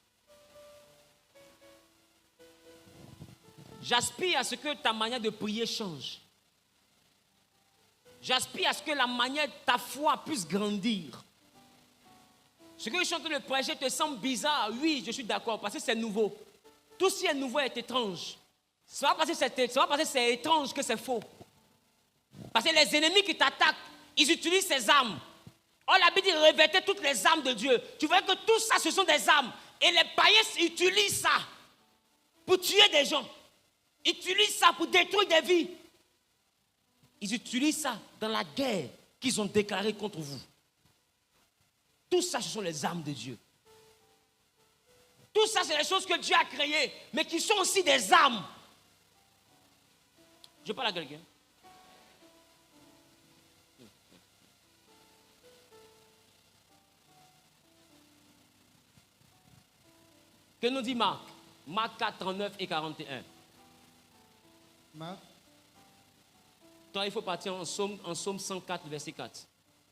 S1: J'aspire à ce que ta manière de prier change. J'aspire à ce que la manière de ta foi puisse grandir. Ce que je suis en train de prêcher te semble bizarre. Oui, je suis d'accord, parce que c'est nouveau. Tout ce qui est nouveau est étrange. Ce n'est pas parce que c'est étrange que c'est faux. Parce que les ennemis qui t'attaquent, ils utilisent ces armes. Oh, la Bible dit revêtez toutes les armes de Dieu. Tu vois que tout ça, ce sont des armes. Et les païens utilisent ça pour tuer des gens. Ils utilisent ça pour détruire des vies. Ils utilisent ça dans la guerre qu'ils ont déclarée contre vous. Tout ça, ce sont les armes de Dieu. Tout ça, c'est les choses que Dieu a créées, mais qui sont aussi des armes. Je parle à quelqu'un. Que nous dit Marc? Marc 4, 39 et 41.
S3: Marc.
S1: Toi, il faut partir en Psaume 104, verset 4.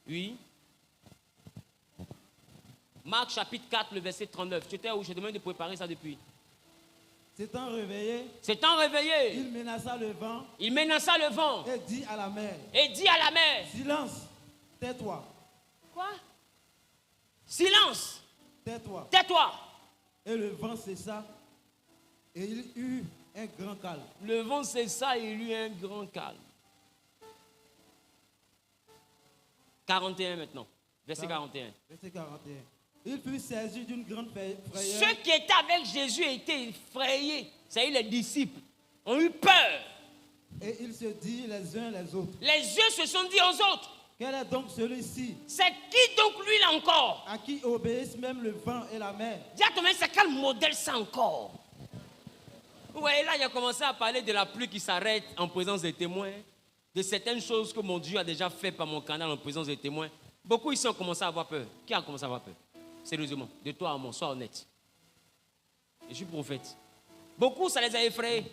S1: Oui. Marc chapitre 4, le verset 39. Tu étais où? Je demande de préparer ça depuis.
S3: S'étant réveillé,
S1: il
S3: menaça le vent.
S1: Il menaça le vent.
S3: Et dit à la mer.
S1: Silence,
S3: tais-toi.
S1: Quoi? Silence.
S3: Tais-toi.
S1: Et
S3: le vent cessa. Et il eut un grand calme.
S1: Le vent cessa et il eut un grand calme. 41 maintenant. Verset 41.
S3: Verset 41. Il fut saisi d'une grande frayeur.
S1: Ceux qui étaient avec Jésus étaient effrayés. C'est-à-dire les disciples ont eu peur.
S3: Et ils se disent les uns les autres.
S1: Les yeux se sont dit aux autres.
S3: Quel est donc celui-ci?
S1: C'est qui donc lui là encore?
S3: À qui obéissent même le vent et la mer?
S1: Dis à ton mec, c'est quel modèle ça encore? Ouais, là il a commencé à parler de la pluie qui s'arrête en présence des témoins. De certaines choses que mon Dieu a déjà fait par mon canal en présence des témoins. Beaucoup ici ont commencé à avoir peur. Qui a commencé à avoir peur? Sérieusement, de toi à moi, sois honnête. Je suis prophète. Beaucoup, ça les a effrayés.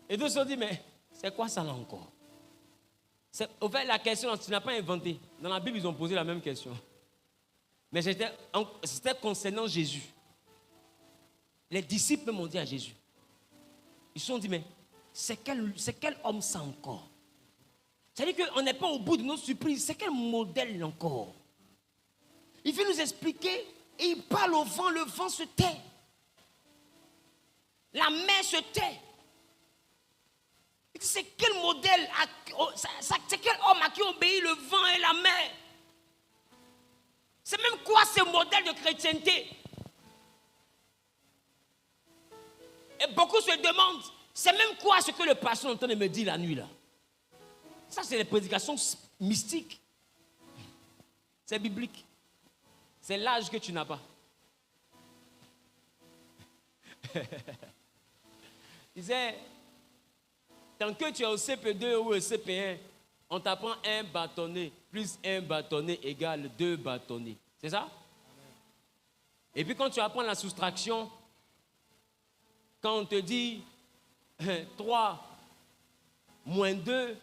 S1: Et d'autres se sont dit, mais c'est quoi ça là encore? Au fait, la question, tu n'as pas inventé. Dans la Bible, ils ont posé la même question. Mais c'était concernant Jésus. Les disciples m'ont dit à Jésus. Ils se sont dit, mais c'est quel homme ça encore? C'est-à-dire qu'on n'est pas au bout de nos surprises. C'est quel modèle encore? Il veut nous expliquer et il parle au vent. Le vent se tait. La mer se tait. C'est quel modèle, c'est quel homme à qui obéit le vent et la mer. C'est même quoi ce modèle de chrétienté? Et beaucoup se demandent, c'est même quoi ce que le pasteur est en train de me dire la nuit là? Ça, c'est les prédications mystiques. C'est biblique. C'est l'âge que tu n'as pas. Il disait, tant que tu es au CP2 ou au CP1, on t'apprend un bâtonnet plus un bâtonnet égale 2 bâtonnets. C'est ça? Et puis quand tu apprends la soustraction, quand on te dit 3 moins 2,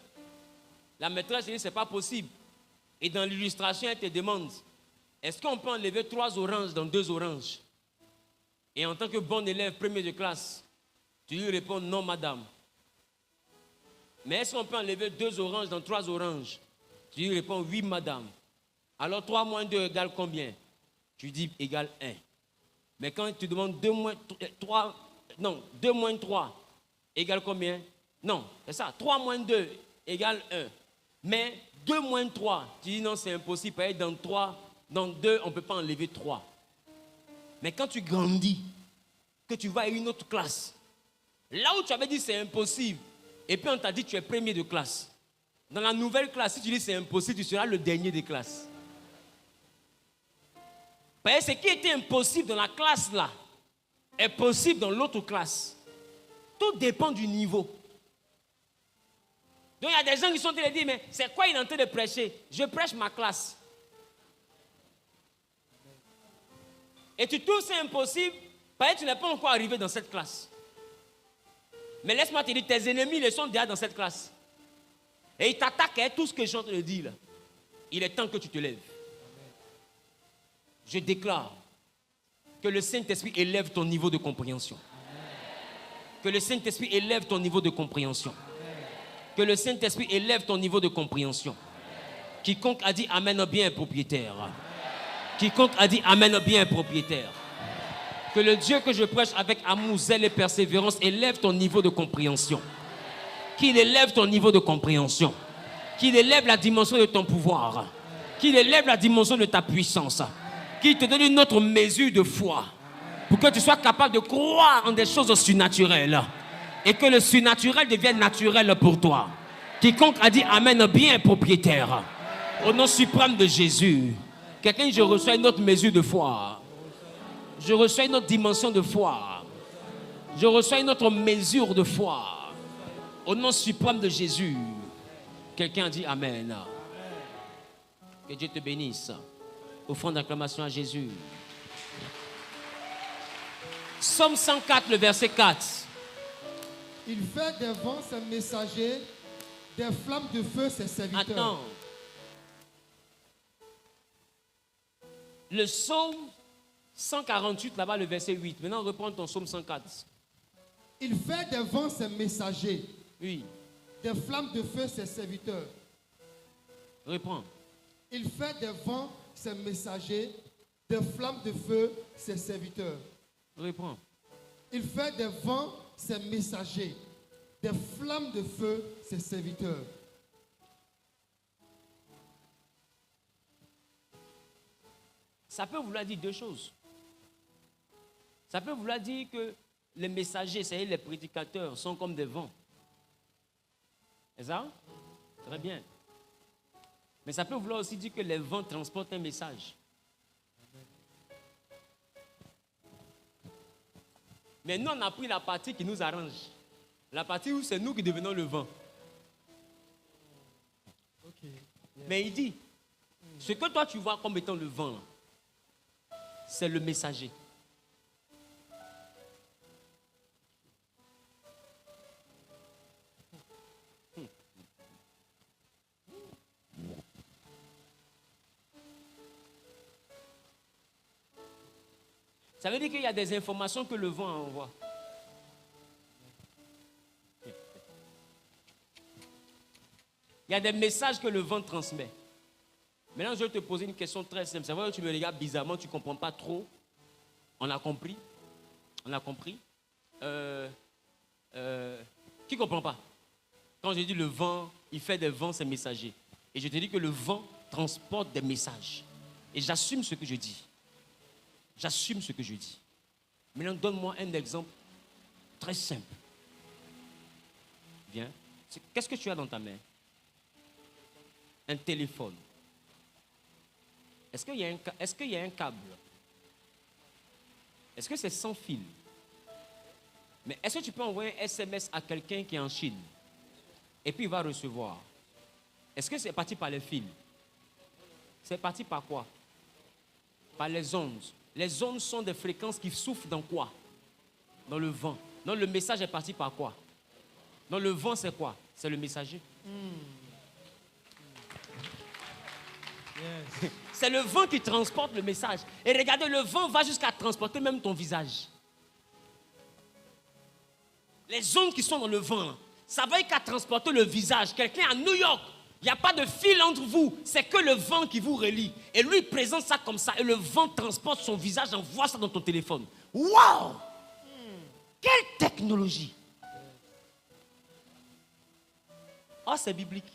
S1: la maîtresse dit c'est pas possible. Et dans l'illustration, elle te demande, est-ce qu'on peut enlever 3 oranges dans 2 oranges? Et en tant que bon élève premier de classe, tu lui réponds non madame. Mais est-ce qu'on peut enlever 2 oranges dans 3 oranges? Tu lui réponds oui madame. Alors 3 moins 2 égale combien? Tu dis égale 1. Mais quand tu demandes 2 moins 3, non, 2 moins 3 égale combien? Non, c'est ça, 3 moins 2 égale 1. Mais 2 moins 3, tu dis non, c'est impossible. Dans 3, dans 2, on ne peut pas enlever 3. Mais quand tu grandis, que tu vas à une autre classe, là où tu avais dit c'est impossible, et puis on t'a dit tu es premier de classe. Dans la nouvelle classe, si tu dis c'est impossible, tu seras le dernier des classes. Parce que ce qui était impossible dans la classe là, est possible dans l'autre classe. Tout dépend du niveau. Donc il y a des gens qui sont en train de dire, mais c'est quoi il est en train de prêcher? Je prêche ma classe. Et tu trouves c'est impossible, parce que tu n'es pas encore arrivé dans cette classe. Mais laisse-moi te dire, tes ennemis, ils sont déjà dans cette classe. Et ils t'attaquent à tout ce que je suis en train de dire là. Il est temps que tu te lèves. Je déclare que le Saint-Esprit élève ton niveau de compréhension. Que le Saint-Esprit élève ton niveau de compréhension. Que le Saint-Esprit élève ton niveau de compréhension. Quiconque a dit Amen bien, propriétaire. Quiconque a dit Amen bien, propriétaire. Que le Dieu que je prêche avec amour, zèle et persévérance élève ton niveau de compréhension. Qu'il élève ton niveau de compréhension. Qu'il élève la dimension de ton pouvoir. Qu'il élève la dimension de ta puissance. Qu'il te donne une autre mesure de foi. Pour que tu sois capable de croire en des choses surnaturelles. Et que le surnaturel devienne naturel pour toi. Quiconque a dit Amen bien, propriétaire. Au nom suprême de Jésus. Quelqu'un dit je reçois une autre mesure de foi. Je reçois une autre dimension de foi. Je reçois une autre mesure de foi. Au nom suprême de Jésus. Quelqu'un dit Amen. Que Dieu te bénisse. Offrons d'acclamation à Jésus. Psaume 104, le verset 4.
S2: Il fait des vents ses messagers, des flammes de feu ses serviteurs.
S1: Attends. Le psaume 148, là-bas, le verset 8. Maintenant, reprends ton psaume 104.
S2: Il fait des vents ses messagers.
S1: Oui.
S2: Des flammes de feu ses serviteurs.
S1: Reprends.
S2: Il fait des vents ses messagers, des flammes de feu ses serviteurs.
S1: Reprends.
S2: Il fait des vents ses messagers, des flammes de feu ses serviteurs.
S1: Ça peut vouloir dire 2 choses. Ça peut vouloir dire que les messagers, c'est-à-dire les prédicateurs, sont comme des vents. C'est ça? Très bien. Mais ça peut vouloir aussi dire que les vents transportent un message. Mais nous, on a pris la partie qui nous arrange. La partie où c'est nous qui devenons le vent.
S3: Okay. Yeah.
S1: Mais il dit, ce que toi tu vois comme étant le vent, c'est le messager. Ça veut dire qu'il y a des informations que le vent envoie. Il y a des messages que le vent transmet. Maintenant, je vais te poser une question très simple. C'est vrai que tu me regardes bizarrement, tu ne comprends pas trop. On a compris? On a compris? Qui ne comprend pas? Quand je dis le vent, il fait des vents, c'est messager. Et je te dis que le vent transporte des messages. Et j'assume ce que je dis. J'assume ce que je dis. Maintenant, donne-moi un exemple très simple. Viens. Qu'est-ce que tu as dans ta main? Un téléphone. Est-ce qu'il y a un câble? Est-ce que c'est sans fil? Mais est-ce que tu peux envoyer un SMS à quelqu'un qui est en Chine? Et puis il va recevoir. Est-ce que c'est parti par les fils? C'est parti par quoi? Par les ondes. Les ondes sont des fréquences qui soufflent dans quoi? Dans le vent. Donc le message est parti par quoi? Donc le vent c'est quoi? C'est le messager.
S3: Yes.
S1: C'est le vent qui transporte le message. Et regardez, le vent va jusqu'à transporter même ton visage. Les ondes qui sont dans le vent, ça va jusqu'à transporter le visage. Quelqu'un à New York, il n'y a pas de fil entre vous. C'est que le vent qui vous relie. Et lui, il présente ça comme ça. Et le vent transporte son visage, envoie ça dans ton téléphone. Waouh! Quelle technologie! Oh, c'est biblique.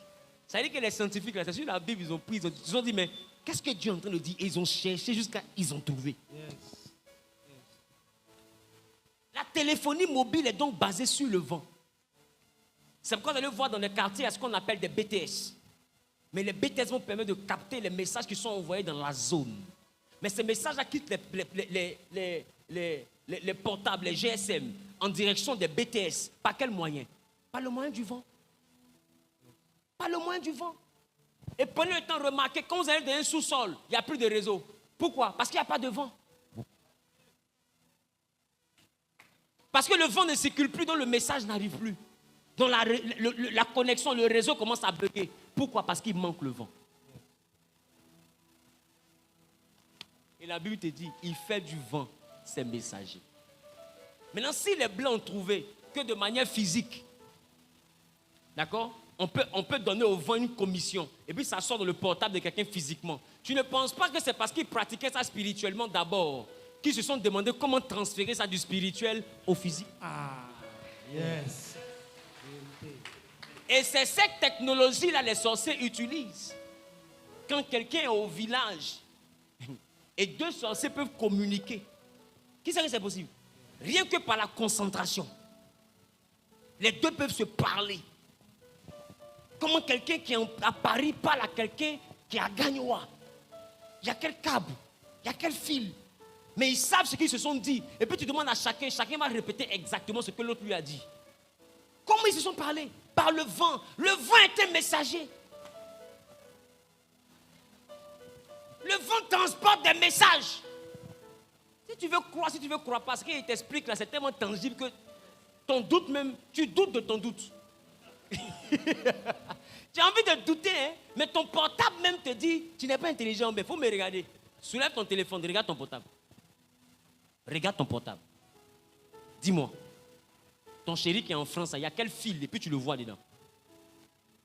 S1: Ça veut dire que les scientifiques, là, c'est sur la Bible, ils ont pris, ils ont dit, mais qu'est-ce que Dieu est en train de dire? Et ils ont cherché jusqu'à, ils ont trouvé.
S3: Yes.
S1: La téléphonie mobile est donc basée sur le vent. C'est pourquoi vous allez voir dans les quartiers, il y a ce qu'on appelle des BTS. Mais les BTS vont permettre de capter les messages qui sont envoyés dans la zone. Mais ces messages-là quittent les portables, les GSM, en direction des BTS. Par quel moyen? Par le moyen du vent. Par le moyen du vent. Et prenez le temps de remarquer, quand vous allez dans un sous-sol, il n'y a plus de réseau. Pourquoi? Parce qu'il n'y a pas de vent. Parce que le vent ne circule plus, donc le message n'arrive plus. Donc la connexion, le réseau commence à bugger. Pourquoi? Parce qu'il manque le vent. Et la Bible te dit, il fait du vent ses messagers. Maintenant, si les Blancs ont trouvé que de manière physique, d'accord, on peut donner au vent une commission, et puis ça sort dans le portable de quelqu'un physiquement. Tu ne penses pas que c'est parce qu'ils pratiquaient ça spirituellement d'abord, qu'ils se sont demandé comment transférer ça du spirituel au physique?
S3: Ah, yes.
S1: Et c'est cette technologie-là les sorciers utilisent. Quand quelqu'un est au village et deux sorciers peuvent communiquer, qui sait que c'est possible? Rien que par la concentration. Les deux peuvent se parler. Comment quelqu'un qui est à Paris parle à quelqu'un qui est à Gagnoa? Il y a quel câble? Il y a quel fil? Mais ils savent ce qu'ils se sont dit. Et puis tu demandes à chacun va répéter exactement ce que l'autre lui a dit. Comment ils se sont parlé? Par le vent. Le vent est un messager. Le vent transporte des messages. Si tu veux croire pas, ce qu'il t'explique là, c'est tellement tangible que ton doute même, tu doutes de ton doute. Tu as envie de douter, hein? Mais ton portable même te dit, tu n'es pas intelligent, mais il faut me regarder. Soulève ton téléphone, regarde ton portable. Regarde ton portable. Dis-moi, ton chéri qui est en France, il y a quel fil et puis tu le vois dedans.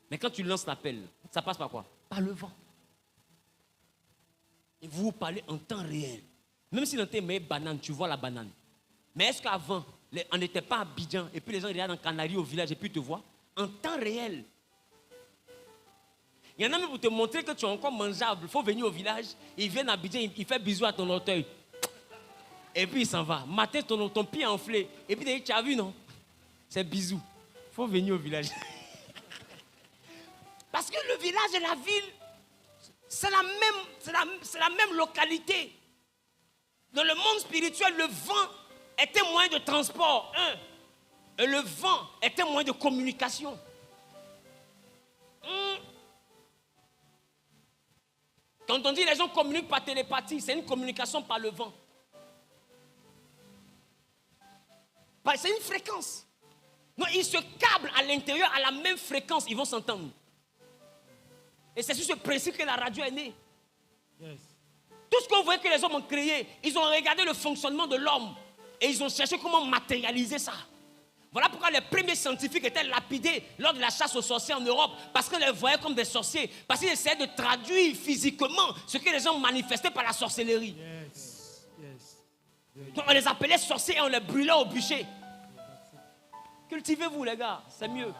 S1: Mais quand tu lances l'appel, ça passe par quoi? Par le vent. Et vous parlez en temps réel. Même si dans tes mains banane, tu vois la banane. Mais est-ce qu'avant, on n'était pas à Abidjan et puis les gens regardent en Canaries au village et puis te voient? En temps réel. Il y en a même pour te montrer que tu es encore mangeable. Il faut venir au village, il vient à Abidjan, il fait bisou à ton orteil. Et puis il s'en va. Matin, ton pied enflé. Et puis il dit, tu as vu, non? C'est bisou. Il faut venir au village. Parce que le village et la ville, c'est la même localité. Dans le monde spirituel, le vent est un moyen de transport. Et le vent est un moyen de communication. Quand on dit les gens communiquent par télépathie, c'est une communication par le vent. C'est une fréquence. Non, ils se câblent à l'intérieur à la même fréquence, ils vont s'entendre. Et c'est sur ce principe que la radio est née.
S3: Yes.
S1: Tout ce qu'on voyait que les hommes ont créé, ils ont regardé le fonctionnement de l'homme et ils ont cherché comment matérialiser ça. Voilà pourquoi les premiers scientifiques étaient lapidés lors de la chasse aux sorciers en Europe, parce qu'on les voyait comme des sorciers, parce qu'ils essayaient de traduire physiquement ce que les gens manifestaient par la sorcellerie.
S3: Yes. Yes.
S1: Donc on les appelait sorciers et on les brûlait au bûcher. Cultivez-vous les gars, c'est mieux.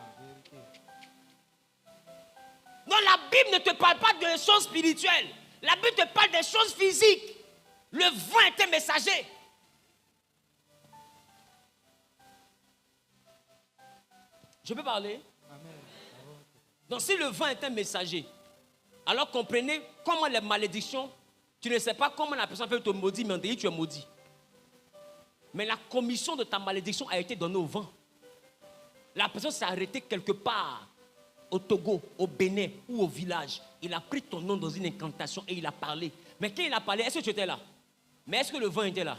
S1: Non, la Bible ne te parle pas de choses spirituelles. La Bible te parle des choses physiques. Le vent est un messager. Je peux parler?
S3: Amen.
S1: Donc si le vent est un messager, alors comprenez comment les malédictions, tu ne sais pas comment la personne peut te maudire, mais on te dit tu es maudit. Mais la commission de ta malédiction a été donnée au vent. La personne s'est arrêtée quelque part, au Togo, au Bénin ou au village. Il a pris ton nom dans une incantation et il a parlé. Mais quand il a parlé, est-ce que tu étais là? Mais est-ce que le vent était là?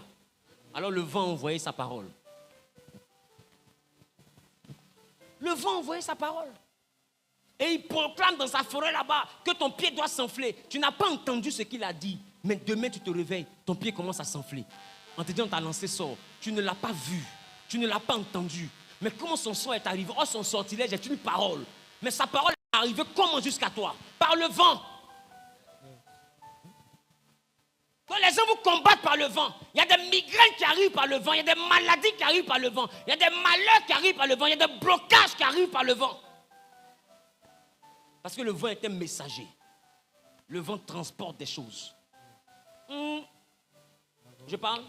S1: Alors le vent envoyait sa parole. Le vent envoyait sa parole. Et il proclame dans sa forêt là-bas que ton pied doit s'enfler. Tu n'as pas entendu ce qu'il a dit. Mais demain tu te réveilles, ton pied commence à s'enfler. On te dit on t'a lancé sort. Tu ne l'as pas vu. Tu ne l'as pas entendu. Mais comment son sort est arrivé? Oh, son sortilège est une parole. Mais sa parole est arrivée comment jusqu'à toi? Par le vent. Quand les gens vous combattent par le vent, il y a des migraines qui arrivent par le vent, il y a des maladies qui arrivent par le vent, il y a des malheurs qui arrivent par le vent, il y a des blocages qui arrivent par le vent. Parce que le vent est un messager. Le vent transporte des choses. Je parle?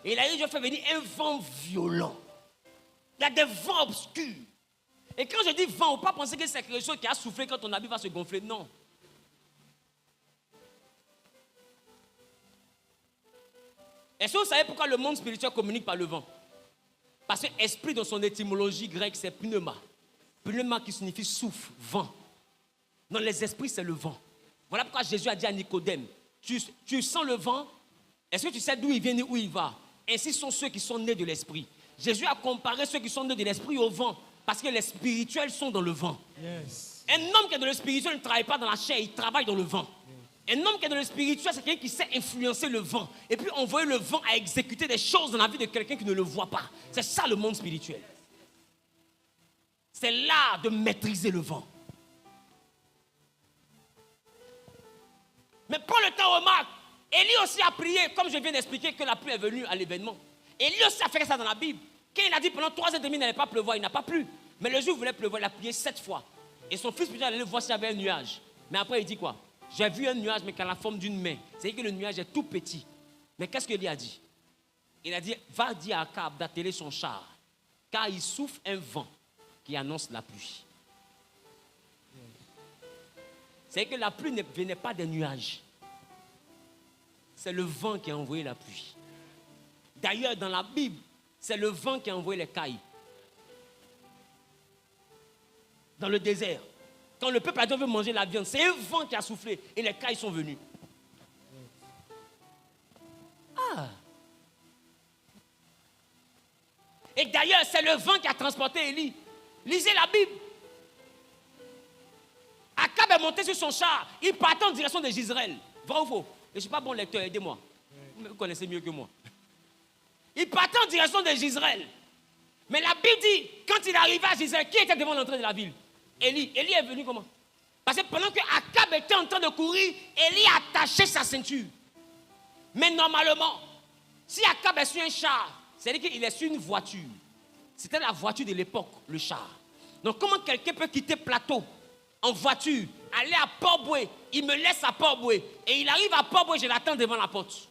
S1: Et il a dit, je fais venir un vent violent. Il y a des vents obscurs. Et quand je dis vent, on ne peut pas penser que c'est quelque chose qui a soufflé quand ton habit va se gonfler. Non. Est-ce que vous savez pourquoi le monde spirituel communique par le vent? Parce que esprit, dans son étymologie grecque, c'est pneuma. Pneuma qui signifie souffle, vent. Dans les esprits, c'est le vent. Voilà pourquoi Jésus a dit à Nicodème, tu sens le vent? Est-ce que tu sais d'où il vient et où il va? Ainsi sont ceux qui sont nés de l'esprit. Jésus a comparé ceux qui sont nés de l'esprit au vent. Parce que les spirituels sont dans le vent.
S3: Yes.
S1: Un homme qui est dans le spirituel ne travaille pas dans la chair, il travaille dans le vent. Un homme qui est dans le spirituel, c'est quelqu'un qui sait influencer le vent. Et puis envoyer le vent à exécuter des choses dans la vie de quelqu'un qui ne le voit pas. C'est ça le monde spirituel. C'est l'art de maîtriser le vent. Mais prends le temps, remarque. Élie aussi a prié, comme je viens d'expliquer, que la pluie est venue à l'événement. Élie aussi a fait ça dans la Bible. Quand il a dit pendant 3 ans et demi, il n'allait pas pleuvoir, il n'a pas plu. Mais le jour où il voulait pleuvoir, il a prié 7 fois. Et son fils allait voir s'il y avait un nuage. Mais après, il dit quoi? J'ai vu un nuage, mais qui a la forme d'une main. C'est-à-dire que le nuage est tout petit. Mais qu'est-ce qu'il a dit? Il a dit, va dire à Akab d'atteler son char, car il souffle un vent qui annonce la pluie. C'est-à-dire que la pluie ne venait pas des nuages. C'est le vent qui a envoyé la pluie. D'ailleurs, dans la Bible, c'est le vent qui a envoyé les cailles. Dans le désert. Quand le peuple a dit on veut manger la viande, c'est un vent qui a soufflé et les cailles sont venues. Ah! Et d'ailleurs, c'est le vent qui a transporté Élie. Lisez la Bible. Akab est monté sur son char. Il partait en direction de Jezreel. Vrai ou faux? Je ne suis pas bon lecteur, aidez-moi. Vous connaissez mieux que moi. Il partait en direction de Jezreel. Mais la Bible dit, quand il arrivait à Jezreel, qui était devant l'entrée de la ville? Élie. Élie est venu comment? Parce que pendant que Akab était en train de courir, Élie a attaché sa ceinture. Mais normalement, si Akab est sur un char, c'est-à-dire qu'il est sur une voiture. C'était la voiture de l'époque, le char. Donc comment quelqu'un peut quitter Plateau en voiture, aller à Port-Boué, il me laisse à Port-Boué, et il arrive à Port-Boué, je l'attends devant la porte.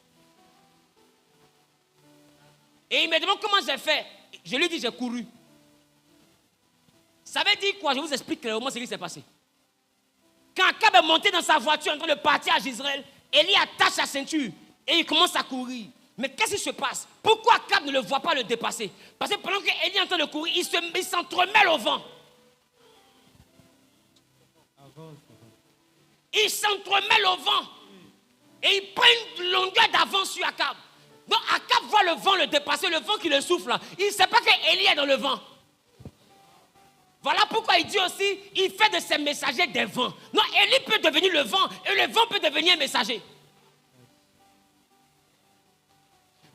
S1: Et il me demande comment j'ai fait. Je lui dis, j'ai couru. Ça veut dire quoi? Je vous explique clairement ce qui s'est passé. Quand Akab est monté dans sa voiture en train de partir à Jezreel, Élie attache sa ceinture et il commence à courir. Mais qu'est-ce qui se passe? Pourquoi Akab ne le voit pas le dépasser? Parce que pendant qu'Élie est en train de courir, il s'entremêle au vent. Il s'entremêle au vent. Et il prend une longueur d'avance sur Akab. Donc Akab voit le vent le dépasser, le vent qui le souffle là. Il ne sait pas qu'Élie est dans le vent. Voilà pourquoi il dit aussi, il fait de ses messagers des vents. Non, Élie peut devenir le vent et le vent peut devenir un messager.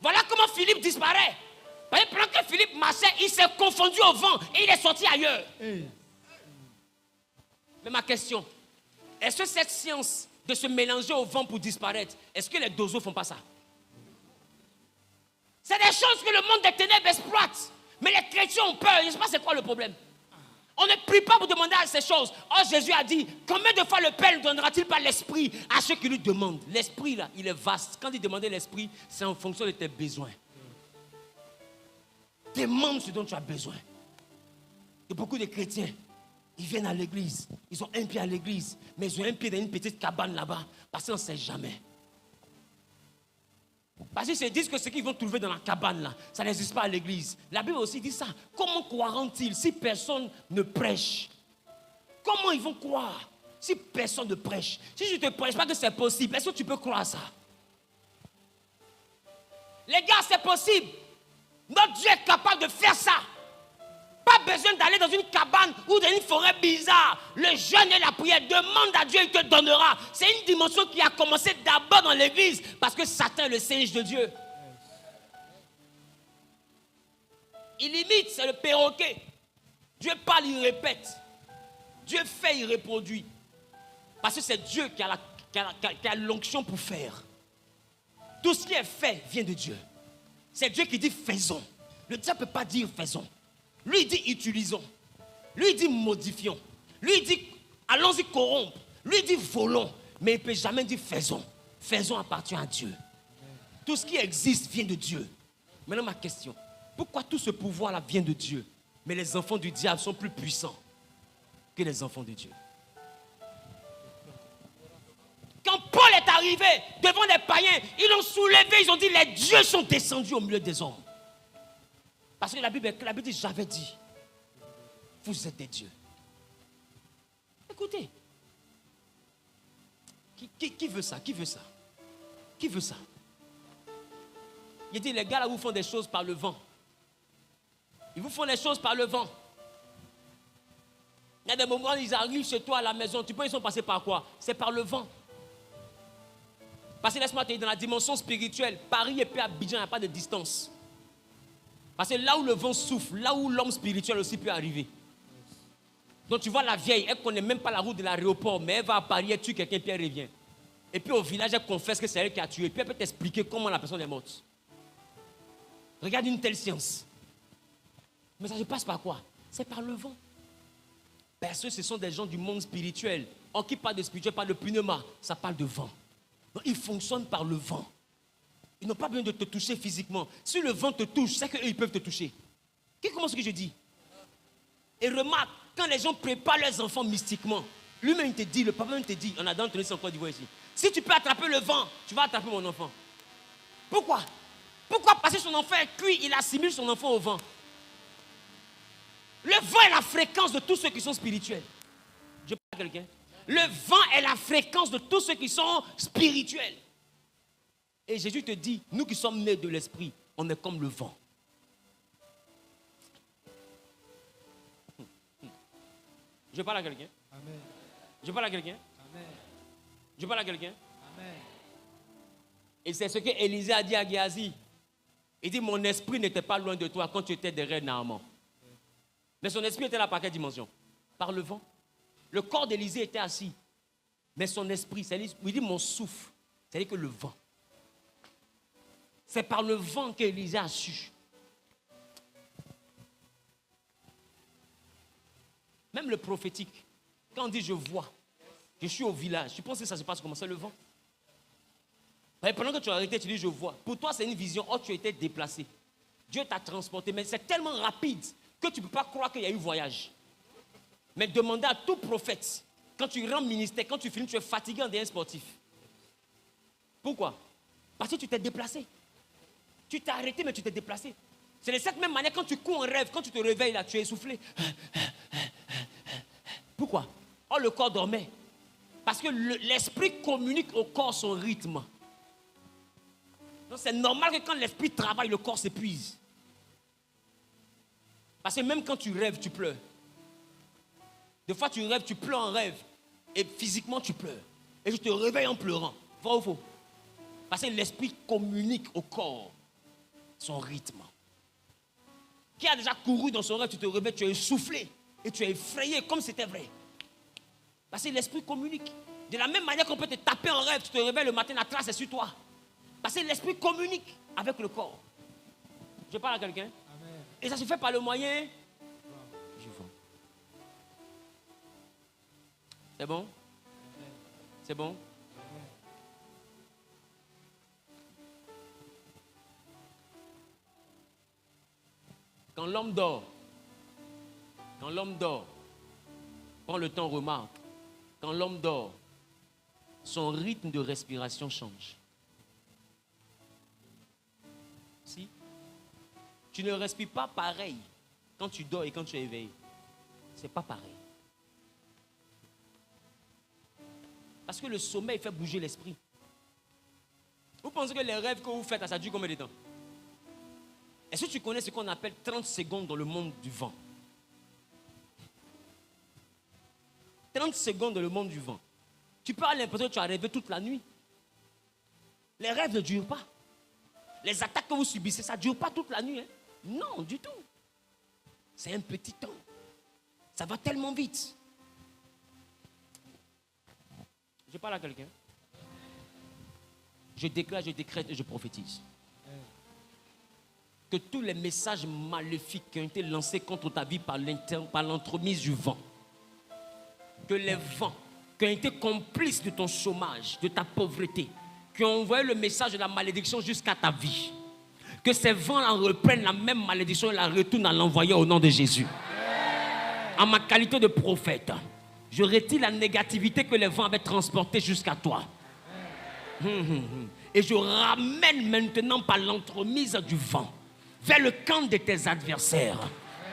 S1: Voilà comment Philippe disparaît. Parce que pendant que Philippe marchait, il s'est confondu au vent et il est sorti ailleurs. Mais ma question, est-ce que cette science de se mélanger au vent pour disparaître, est-ce que les dozos ne font pas ça? C'est des choses que le monde des ténèbres exploite. Mais les chrétiens ont peur. Je ne sais pas c'est quoi le problème. On ne prie pas pour demander à ces choses. Oh, Jésus a dit, combien de fois le Père ne donnera-t-il pas l'esprit à ceux qui lui demandent? L'esprit, là, il est vaste. Quand il demandait l'esprit, c'est en fonction de tes besoins. Demande ce dont tu as besoin. Et beaucoup de chrétiens, ils viennent à l'église. Ils ont un pied à l'église, mais ils ont un pied dans une petite cabane là-bas. Parce qu'on ne sait jamais. Parce qu'ils se disent que ce qu'ils vont trouver dans la cabane là, ça n'existe pas à l'église. La Bible aussi dit ça. Comment croiront-ils si personne ne prêche? Comment ils vont croire si personne ne prêche? Si je ne te prêche pas que c'est possible, est-ce que tu peux croire ça? Les gars, c'est possible. Notre Dieu est capable de faire ça. Pas besoin d'aller dans une cabane ou dans une forêt bizarre. Le jeûne et la prière, demande à Dieu, il te donnera. C'est une dimension qui a commencé d'abord dans l'église parce que Satan est le singe de Dieu. Il imite, c'est le perroquet. Dieu parle, il répète. Dieu fait, il reproduit. Parce que c'est Dieu qui a l'onction pour faire. Tout ce qui est fait vient de Dieu. C'est Dieu qui dit faisons. Le diable ne peut pas dire faisons. Lui, il dit utilisons. Lui, il dit modifions. Lui, il dit allons-y corrompre. Lui, il dit volons. Mais il ne peut jamais dire faisons. Faisons appartient à Dieu. Tout ce qui existe vient de Dieu. Maintenant, ma question. Pourquoi tout ce pouvoir-là vient de Dieu, mais les enfants du diable sont plus puissants que les enfants de Dieu? Quand Paul est arrivé devant les païens, ils l'ont soulevé, ils ont dit les dieux sont descendus au milieu des hommes. Parce que la Bible dit, j'avais dit, vous êtes des dieux. Écoutez, qui veut ça? Qui veut ça? Qui veut ça? Il dit, les gars là vous font des choses par le vent. Ils vous font des choses par le vent. Il y a des moments où ils arrivent chez toi à la maison, tu peux, ils sont passés par quoi? C'est par le vent. Parce que laisse-moi te dire, dans la dimension spirituelle, Paris et puis Abidjan, il n'y a pas de distance. Parce que là où le vent souffle, là où l'homme spirituel aussi peut arriver. Donc tu vois la vieille, elle ne connaît même pas la route de l'aéroport, mais elle va à Paris, elle tue quelqu'un, puis elle revient. Et puis au village, elle confesse que c'est elle qui a tué. Puis elle peut t'expliquer comment la personne est morte. Regarde une telle science. Mais ça se passe par quoi? C'est par le vent. Parce que ce sont des gens du monde spirituel. On qui parle de spirituel, parle de pneuma, ça parle de vent. Donc ils fonctionnent par le vent. Ils n'ont pas besoin de te toucher physiquement. Si le vent te touche, c'est qu'eux, ils peuvent te toucher. Comment ce que je dis? Et remarque, quand les gens préparent leurs enfants mystiquement, lui-même il te dit, le papa même te dit, on a dans le c'est encore d'Ivoire ici. Si tu peux attraper le vent, tu vas attraper mon enfant. Pourquoi? Pourquoi? Parce que son enfant est cuit, il assimile son enfant au vent. Le vent est la fréquence de tous ceux qui sont spirituels. Je parle à quelqu'un. Le vent est la fréquence de tous ceux qui sont spirituels. Et Jésus te dit, nous qui sommes nés de l'esprit, on est comme le vent. Je parle à quelqu'un.
S3: Amen.
S1: Je parle à quelqu'un.
S3: Amen.
S1: Je parle à quelqu'un.
S3: Amen.
S1: Et c'est ce que Élisée a dit à Géasi. Il dit, mon esprit n'était pas loin de toi quand tu étais derrière Naaman. Mais son esprit était là par quelle dimension? Par le vent. Le corps d'Élisée était assis. Mais son esprit, il dit mon souffle, c'est-à-dire que le vent. C'est par le vent qu'Élisée a su. Même le prophétique, quand on dit je vois, je suis au village, tu penses que ça se passe comment? C'est le vent. Et pendant que tu as arrêté, tu dis je vois. Pour toi, c'est une vision. Oh, tu as été déplacé. Dieu t'a transporté, mais c'est tellement rapide que tu ne peux pas croire qu'il y a eu voyage. Mais demandez à tout prophète, quand tu rends ministère, quand tu finis, tu es fatigué en devenant sportif. Pourquoi? Parce que tu t'es déplacé. Tu t'es arrêté, mais tu t'es déplacé. C'est de cette même manière, quand tu cours en rêve, quand tu te réveilles, là, tu es essoufflé. Pourquoi? Oh, le corps dormait. Parce que l'esprit communique au corps son rythme. Donc c'est normal que quand l'esprit travaille, le corps s'épuise. Parce que même quand tu rêves, tu pleures. Des fois, tu rêves, tu pleures en rêve. Et physiquement, tu pleures. Et tu te réveilles en pleurant. Vrai ou faux? Parce que l'esprit communique au corps son rythme. Qui a déjà couru dans son rêve, tu te réveilles, tu es essoufflé. Et tu es effrayé comme c'était vrai. Parce que l'esprit communique. De la même manière qu'on peut te taper en rêve, tu te réveilles le matin, la trace est sur toi. Parce que l'esprit communique avec le corps. Je parle à quelqu'un. Et ça se fait par le moyen du vent. C'est bon? C'est bon? Quand l'homme dort, prends le temps, remarque, quand l'homme dort, son rythme de respiration change. Si? Tu ne respires pas pareil quand tu dors et quand tu es éveillé. C'est pas pareil. Parce que le sommeil fait bouger l'esprit. Vous pensez que les rêves que vous faites, ça dure combien de temps? Est-ce que tu connais ce qu'on appelle 30 secondes dans le monde du vent? 30 secondes dans le monde du vent. Tu peux avoir l'impression que tu as rêvé toute la nuit. Les rêves ne durent pas. Les attaques que vous subissez, ça ne dure pas toute la nuit. Hein? Non, du tout. C'est un petit temps. Ça va tellement vite. Je parle à quelqu'un. Je déclare, je décrète et je prophétise. Que tous les messages maléfiques qui ont été lancés contre ta vie par l'entremise du vent, que les vents qui ont été complices de ton chômage, de ta pauvreté, qui ont envoyé le message de la malédiction jusqu'à ta vie, que ces vents-là reprennent la même malédiction et la retournent à l'envoyer au nom de Jésus. En ma qualité de prophète, je retire la négativité que les vents avaient transportée jusqu'à toi. Et je ramène maintenant par l'entremise du vent vers le camp de tes adversaires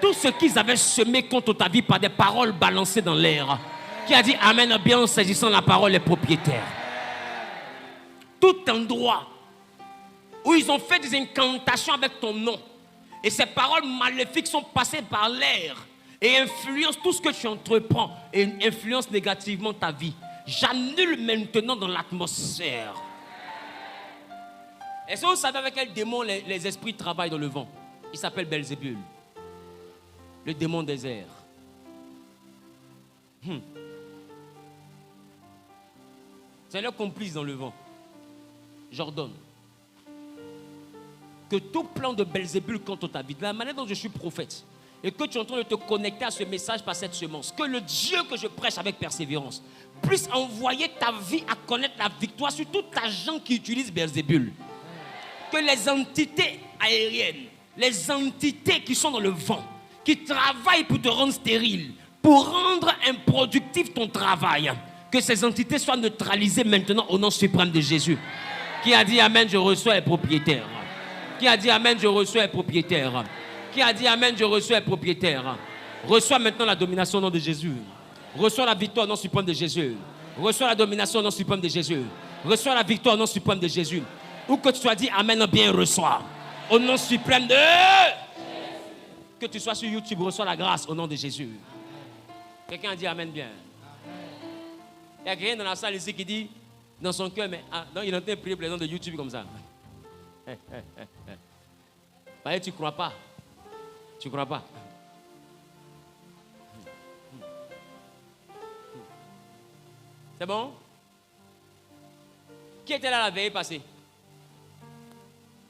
S1: tout ce qu'ils avaient semé contre ta vie par des paroles balancées dans l'air. Qui a dit amen bien en saisissant la parole est propriétaire. Tout endroit où ils ont fait des incantations avec ton nom et ces paroles maléfiques sont passées par l'air et influencent tout ce que tu entreprends et influencent négativement ta vie. J'annule maintenant dans l'atmosphère. Est-ce que vous savez avec quel démon les esprits travaillent dans le vent? Il s'appelle Belzébul, le démon des airs. C'est leur complice dans le vent. J'ordonne que tout plan de Belzébul contre ta vie, de la manière dont je suis prophète, et que tu es en train de te connecter à ce message par cette semence, que le Dieu que je prêche avec persévérance puisse envoyer ta vie à connaître la victoire sur tout agent qui utilise Belzébul. Que les entités aériennes, les entités qui sont dans le vent, qui travaillent pour te rendre stérile, pour rendre improductif ton travail, que ces entités soient neutralisées maintenant au nom suprême de Jésus. Qui a dit amen, je reçois les propriétaires. Qui a dit amen, je reçois les propriétaires. Qui a dit amen, je reçois les propriétaires. Reçois maintenant la domination au nom de Jésus. Reçois la victoire au nom suprême de Jésus. Reçois la domination au nom suprême de Jésus. Reçois la victoire au nom suprême de Jésus. Où que tu sois dit amen, bien reçois. Au nom suprême de... Que tu sois sur YouTube, reçois la grâce au nom de Jésus. Quelqu'un a dit amen bien. Il y a quelqu'un dans la salle ici qui dit dans son cœur, mais non, il est en train de prier pour les gens de YouTube comme ça. Tu ne crois pas. Tu ne crois pas. C'est bon? Qui était là la veille passée?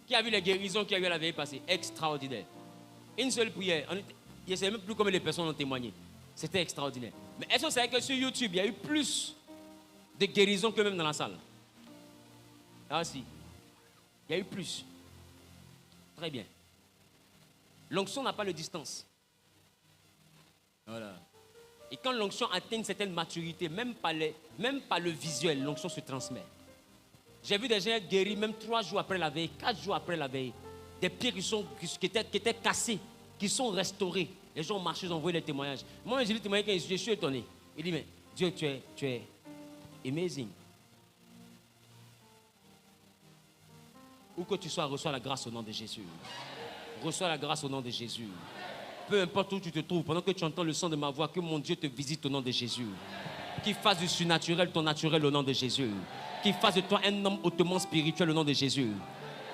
S1: Qui a vu les guérisons qui a eu la veille passée? Extraordinaire. Une seule prière. Je ne sais même plus combien de personnes ont témoigné. C'était extraordinaire. Mais est-ce que vous savez que sur YouTube, il y a eu plus de guérisons que même dans la salle? Ah si. Il y a eu plus. Très bien. L'onction n'a pas de distance. Voilà. Et quand l'onction atteint une certaine maturité, même par le visuel, l'onction se transmet. J'ai vu des gens être guéris même 3 jours après la veille, 4 jours après la veille. Des pieds qui étaient cassés, qui sont restaurés. Les gens ont marché, ils ont envoyé des témoignages. Moi, j'ai vu témoigner que je suis étonné. Il dit, mais Dieu, tu es amazing. Où que tu sois, reçois la grâce au nom de Jésus. Reçois la grâce au nom de Jésus. Peu importe où tu te trouves, pendant que tu entends le son de ma voix, que mon Dieu te visite au nom de Jésus. Qu'il fasse du surnaturel ton naturel au nom de Jésus. Qu'il fasse de toi un homme hautement spirituel au nom de Jésus.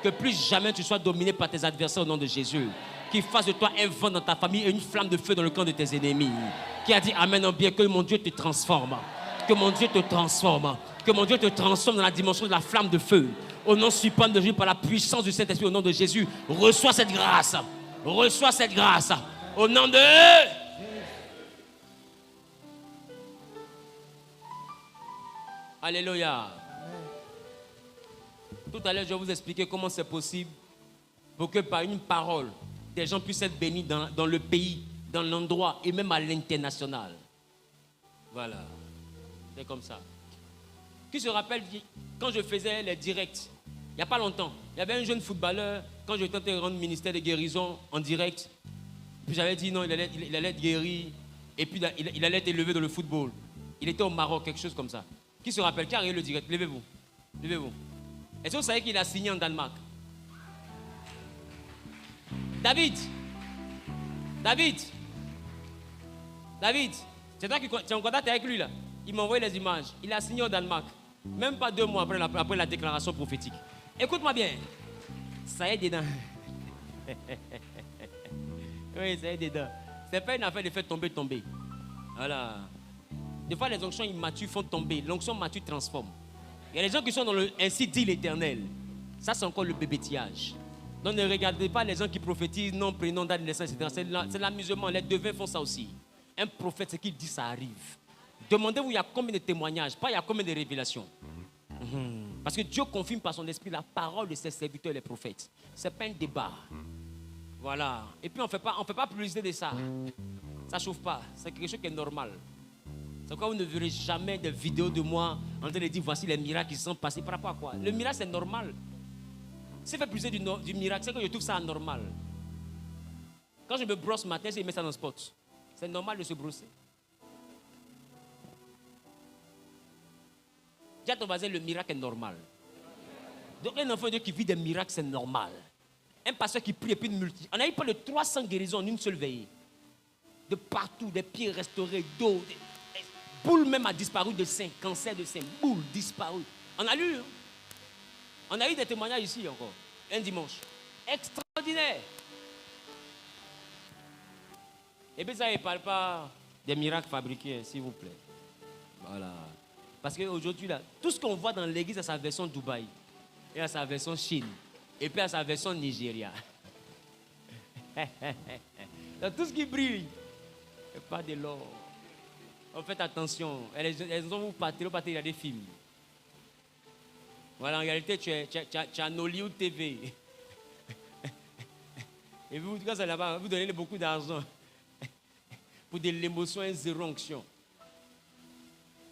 S1: Que plus jamais tu sois dominé par tes adversaires au nom de Jésus. Qu'il fasse de toi un vent dans ta famille et une flamme de feu dans le camp de tes ennemis. Qui a dit amen en bien, que mon Dieu te transforme. Que mon Dieu te transforme. Que mon Dieu te transforme dans la dimension de la flamme de feu. Au nom suprême de Jésus, par la puissance du Saint-Esprit, au nom de Jésus, reçois cette grâce. Reçois cette grâce. Au nom de... Alléluia. Tout à l'heure, je vais vous expliquer comment c'est possible pour que par une parole, des gens puissent être bénis dans le pays, dans l'endroit et même à l'international. Voilà. C'est comme ça. Qui se rappelle quand je faisais les directs, il n'y a pas longtemps, il y avait un jeune footballeur, quand je tentais de rendre ministère de guérison en direct, puis j'avais dit non, il allait être guéri, et puis il allait être élevé dans le football. Il était au Maroc, quelque chose comme ça. Qui se rappelle? Qui a regardé le direct? Levez-vous. Levez-vous. Est-ce que vous savez qu'il a signé en Danemark? David, c'est toi qui es en contact avec lui là. Il m'a envoyé les images. Il a signé au Danemark. Même pas 2 mois après la déclaration prophétique. Écoute-moi bien. Ça y est dedans. Oui, ça y est dedans. C'est pas une affaire de faire tomber. Voilà. Des fois, les onctions immatures font tomber. L'onction mature transforme. Il y a des gens qui sont dans le ainsi dit l'Éternel. Ça, c'est encore le bébétillage. Donc, ne regardez pas les gens qui prophétisent, non, prénom, date de naissance, etc. C'est l'amusement. Les devins font ça aussi. Un prophète, ce qu'il dit, ça arrive. Demandez-vous, il y a combien de témoignages, pas il y a combien de révélations. Parce que Dieu confirme par son esprit la parole de ses serviteurs, les prophètes. Ce n'est pas un débat. Voilà. Et puis, on ne fait pas publicité de ça. Ça ne chauffe pas. C'est quelque chose qui est normal. C'est pourquoi vous ne verrez jamais de vidéos de moi en train de dire voici les miracles qui sont passés. Par rapport à quoi? Le miracle, c'est normal. Si je fais plus du miracle, c'est que je trouve ça anormal. Quand je me brosse ma tête, je mets ça dans le spot. C'est normal de se brosser. Dis à ton voisin, le miracle est normal. Donc un enfant de Dieu qui vit des miracles, c'est normal. Un pasteur qui prie et puis on a eu pas de 300 guérisons en une seule veillée. De partout, des pieds restaurés, d'eau. Boule même a disparu de sein, cancer de sein, boule disparu. On a lu, hein? On a eu des témoignages ici encore, un dimanche. Extraordinaire. Et bien ça, il ne parle pas des miracles fabriqués, s'il vous plaît. Voilà. Parce qu'aujourd'hui, là, tout ce qu'on voit dans l'église a sa version Dubaï, et à sa version Chine, et puis à sa version Nigeria. Donc, tout ce qui brille, c'est pas de l'or. Faites attention, elles ont vous partir, il y a des films. Voilà, en réalité, tu es un Hollywood TV. Et vous, quand c'est là-bas, vous donnez beaucoup d'argent pour de l'émotion et zéro onction.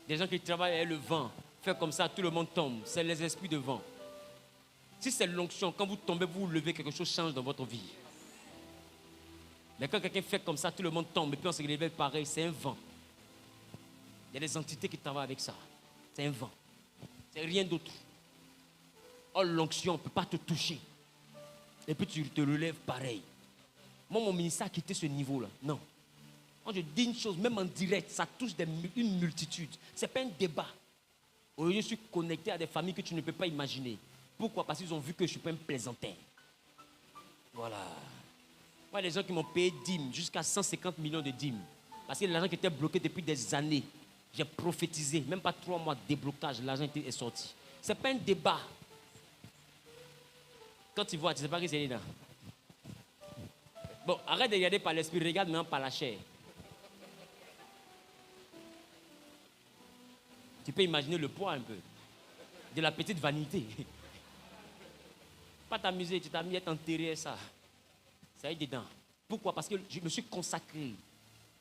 S1: Des gens qui travaillent avec le vent, fait comme ça, tout le monde tombe. C'est les esprits de vent. Si c'est l'onction, quand vous tombez, vous vous levez, quelque chose change dans votre vie. Mais quand quelqu'un fait comme ça, tout le monde tombe, et puis on se réveille pareil, c'est un vent. Il y a des entités qui travaillent avec ça. C'est un vent. C'est rien d'autre. Oh, l'onction ne peut pas te toucher. Et puis tu te relèves pareil. Moi, mon ministère a quitté ce niveau-là. Non. Quand je dis une chose, même en direct, ça touche une multitude. Ce n'est pas un débat. Aujourd'hui, je suis connecté à des familles que tu ne peux pas imaginer. Pourquoi? Parce qu'ils ont vu que je ne suis pas un plaisantin. Voilà. Moi, les gens qui m'ont payé dîmes, jusqu'à 150 millions de dîmes. Parce que l'argent qui était bloqué depuis des années. J'ai prophétisé, même pas 3 mois de déblocage, l'argent est sorti. Ce n'est pas un débat. Quand tu vois, tu ne sais pas qui c'est là. Bon, arrête de regarder par l'esprit, regarde maintenant par la chair. Tu peux imaginer le poids un peu. De la petite vanité. Pas t'amuser, tu t'as mis à t'enterrer ça. Ça y est dedans. Pourquoi? Parce que je me suis consacré.